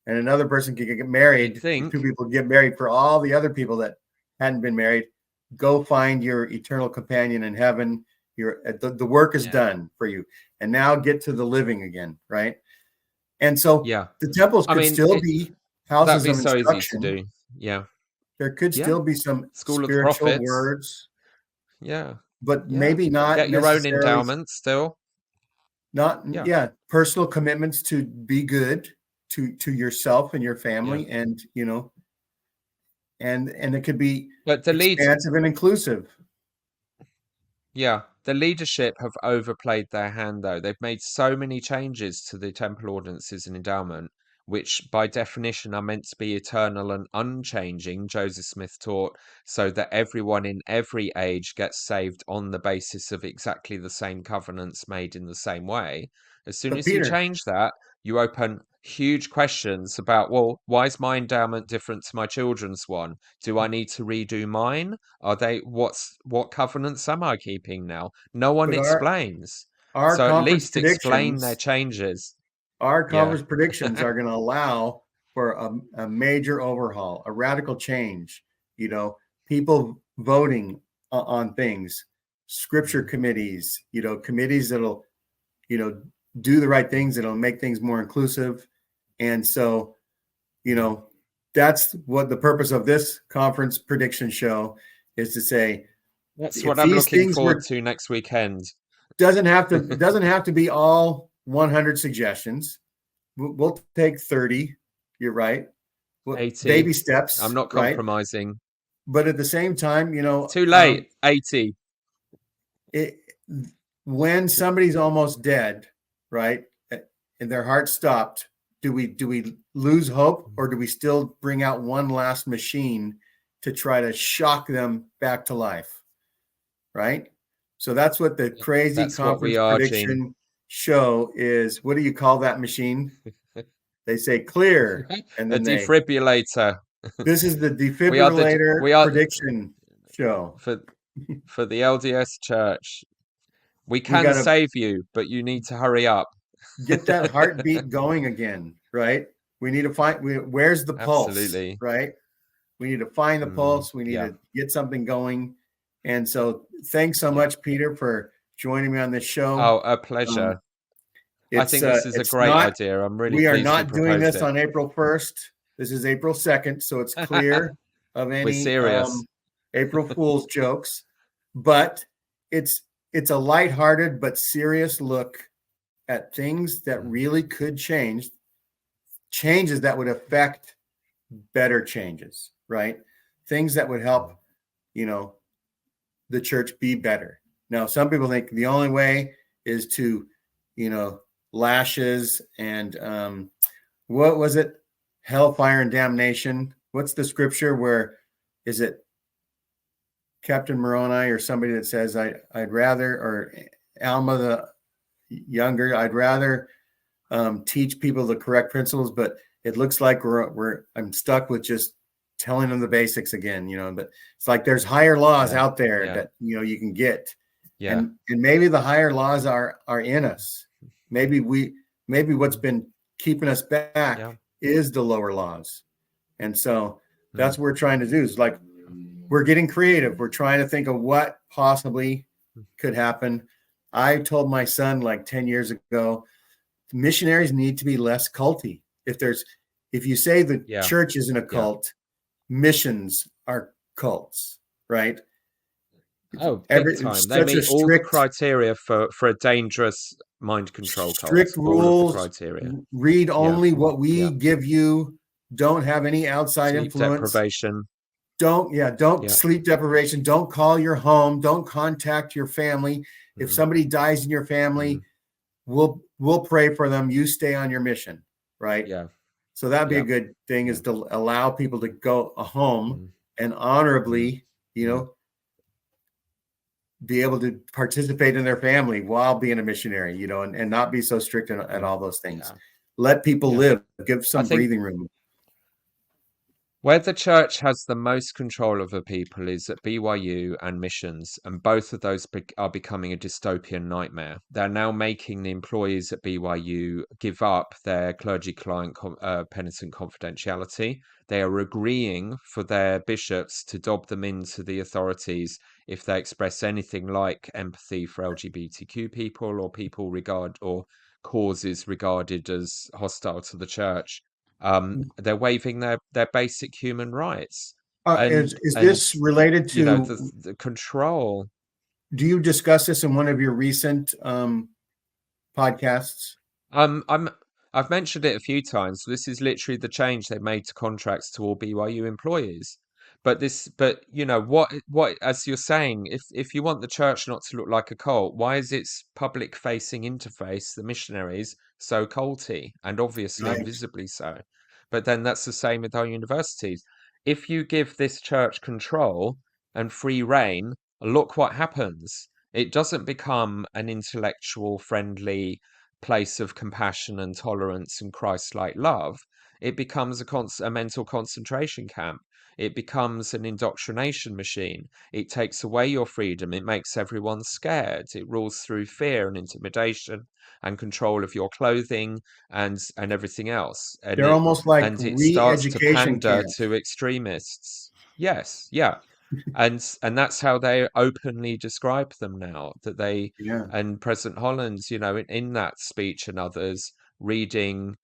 And another person could get You'd married. think. Two people get married for all the other people that hadn't been married. Go find your eternal companion in heaven. The work is Yeah. done for you. And now get to the living again, right? And so Yeah. the temples I could mean, still be that'd houses be of so easy to instruction. do. Yeah. There could Yeah. still be some School of the spiritual Prophets. words, Yeah. but Yeah. maybe not Get your own necessarily endowment still. not Yeah. yeah personal commitments to be good to yourself and your Yeah. family, and and it could be But the lead expansive and inclusive. Yeah, the leadership have overplayed their hand, though. They've made so many changes to the temple ordinances and endowment, which by definition are meant to be eternal and unchanging, Joseph Smith taught, so that everyone in every age gets saved on the basis of exactly the same covenants made in the same way. As soon But as you Peter, change that, you open huge questions about, well, why is my endowment different to my children's one? Do I need to redo mine? Are they what covenants am I keeping now? No one but explains. our So at conference least explain their predictions changes. our Yeah. conference predictions are going to allow for a major overhaul, a radical change, people voting on things. scripture committees, committees that'll, do the right things, that'll make things more inclusive. And so, that's what the purpose of this conference prediction show is, to say, That's if what I'm these looking things forward were, to next weekend. doesn't have to be all 100 suggestions. We'll take 30. You're right. 80. Baby steps, I'm not right? compromising. But at the same time, It's too late. 80. it, when somebody's almost dead, right, and their heart stopped, do we lose hope, or do we still bring out one last machine to try to shock them back to life, right? So that's what the crazy That's what we conference are, prediction Gene. show is. What do you call that machine? They say clear, and A then defibrillator. this is the We are defibrillator we are prediction show. for the LDS Church. We We can got to save you, but you need to hurry up. get that heartbeat going again, right? We need to find where's the pulse, Absolutely. right? We need to find the pulse. We need Yeah. to get something going. And so thanks so much, Peter, for joining me on this show. Oh, a pleasure. I think this is a great idea. I'm really we are pleased you not doing proposed this it. on April 1st. This is April 2nd, so it's clear of We're any serious. April Fool's jokes. But it's a lighthearted but serious look at things that really could change, changes that would affect better changes, right? Things that would help, the church be better. Now, some people think the only way is to, lashes and what was it? Hellfire and damnation. What's the scripture where, is it Captain Moroni or somebody that says, I'd rather, or Alma the younger, I'd rather teach people the correct principles, but it looks like I'm stuck with just telling them the basics again, but it's like there's higher laws out there that you can get, and maybe the higher laws are in us. Maybe what's been keeping us back is the lower laws, and so that's what we're trying to do. Is like we're getting creative. We're trying to think of what possibly could happen. I told my son like 10 years ago, missionaries need to be less culty. If you say the church isn't a cult, missions are cults, right? Oh, big time. They meet all the criteria for a dangerous mind control cult. Strict rules. All of the criteria. Read only what we give you. Don't have any outside influence. Deprivation. Don't sleep deprivation. Don't call your home. Don't contact your family. If somebody dies in your family, we'll pray for them. You stay on your mission, right? Yeah. So that'd be a good thing, is to allow people to go home and honorably, be able to participate in their family while being a missionary, and not be so strict at all those things. Let people live, give some breathing room. Where the church has the most control of the people is at BYU and missions, and both of those are becoming a dystopian nightmare. They're now making the employees at BYU give up their clergy-client penitent confidentiality. They are agreeing for their bishops to dob them into the authorities if they express anything like empathy for LGBTQ people or or causes regarded as hostile to the church. They're waiving their basic human rights. Is this related to the control? Do you discuss this in one of your recent podcasts? I've mentioned it a few times. This is literally the change they made to contracts to all BYU employees. But what as you're saying, if you want the church not to look like a cult, why is its public facing interface, the missionaries, so culty and obviously and visibly so? But then that's the same with our universities. If you give this church control and free reign, look what happens. It doesn't become an intellectual, friendly place of compassion and tolerance and Christ-like love. It becomes a mental concentration camp. It becomes an indoctrination machine. It takes away your freedom. It makes everyone scared. It rules through fear and intimidation and control of your clothing and everything else. They're almost like it starts to re-education pander camps. to extremists. Yes, yeah. and that's how they openly describe them now. That they Yeah, and President Holland's, in that speech and others reading,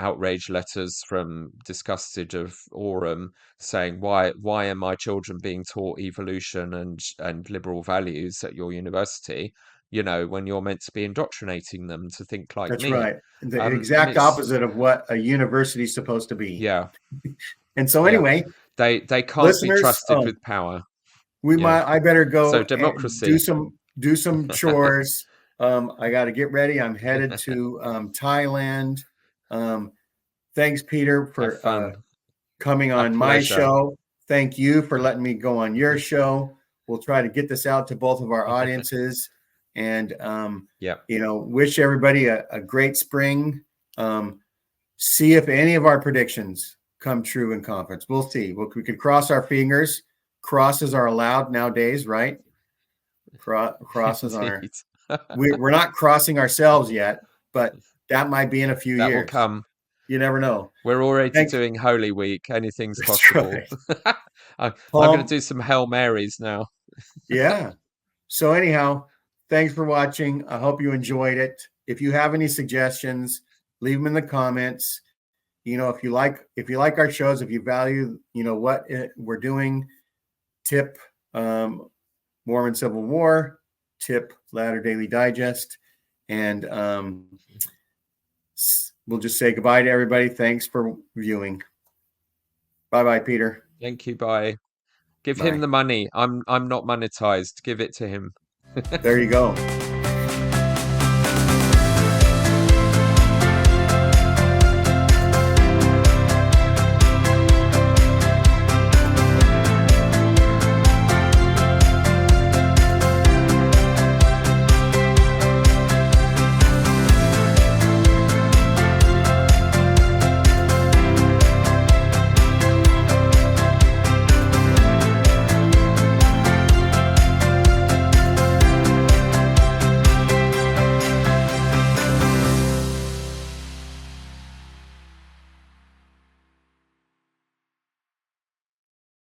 outrage letters from disgusted of Aurum saying, why are my children being taught evolution and liberal values at your university? When you're meant to be indoctrinating them to think like that's me. right. The And exact it's opposite of what a university is supposed to be. yeah, And so yeah. anyway, They can't be listeners, trusted with power. we Yeah. might I better So go and democracy. do some chores. I got to get ready. I'm headed to Thailand. Um, thanks, Peter, Have for fun. coming A on my pleasure. show. Thank you for letting me go on your show. We'll try to get this out to both of our audiences, and Yep. wish everybody a great spring. See if any of our predictions come true in conference. We'll see. We could cross our fingers. Crosses are allowed nowadays, right? Crosses are. Indeed. We're not crossing ourselves yet, but that might be in a few That will years. come. You never know. We're already Thanks. doing Holy Week. Anything's That's possible. right. I'm going to Paul, do some Hail Marys now. yeah. So anyhow, thanks for watching. I hope you enjoyed it. If you have any suggestions, leave them in the comments. If you like our shows, if you value, what we're doing, tip Mormon Civil War, tip Latter Daily Digest, and we'll just say goodbye to everybody. Thanks for viewing. Bye, Peter. Thank you. Bye. Give him Bye. the money. I'm not monetized. Give it to him. There you go.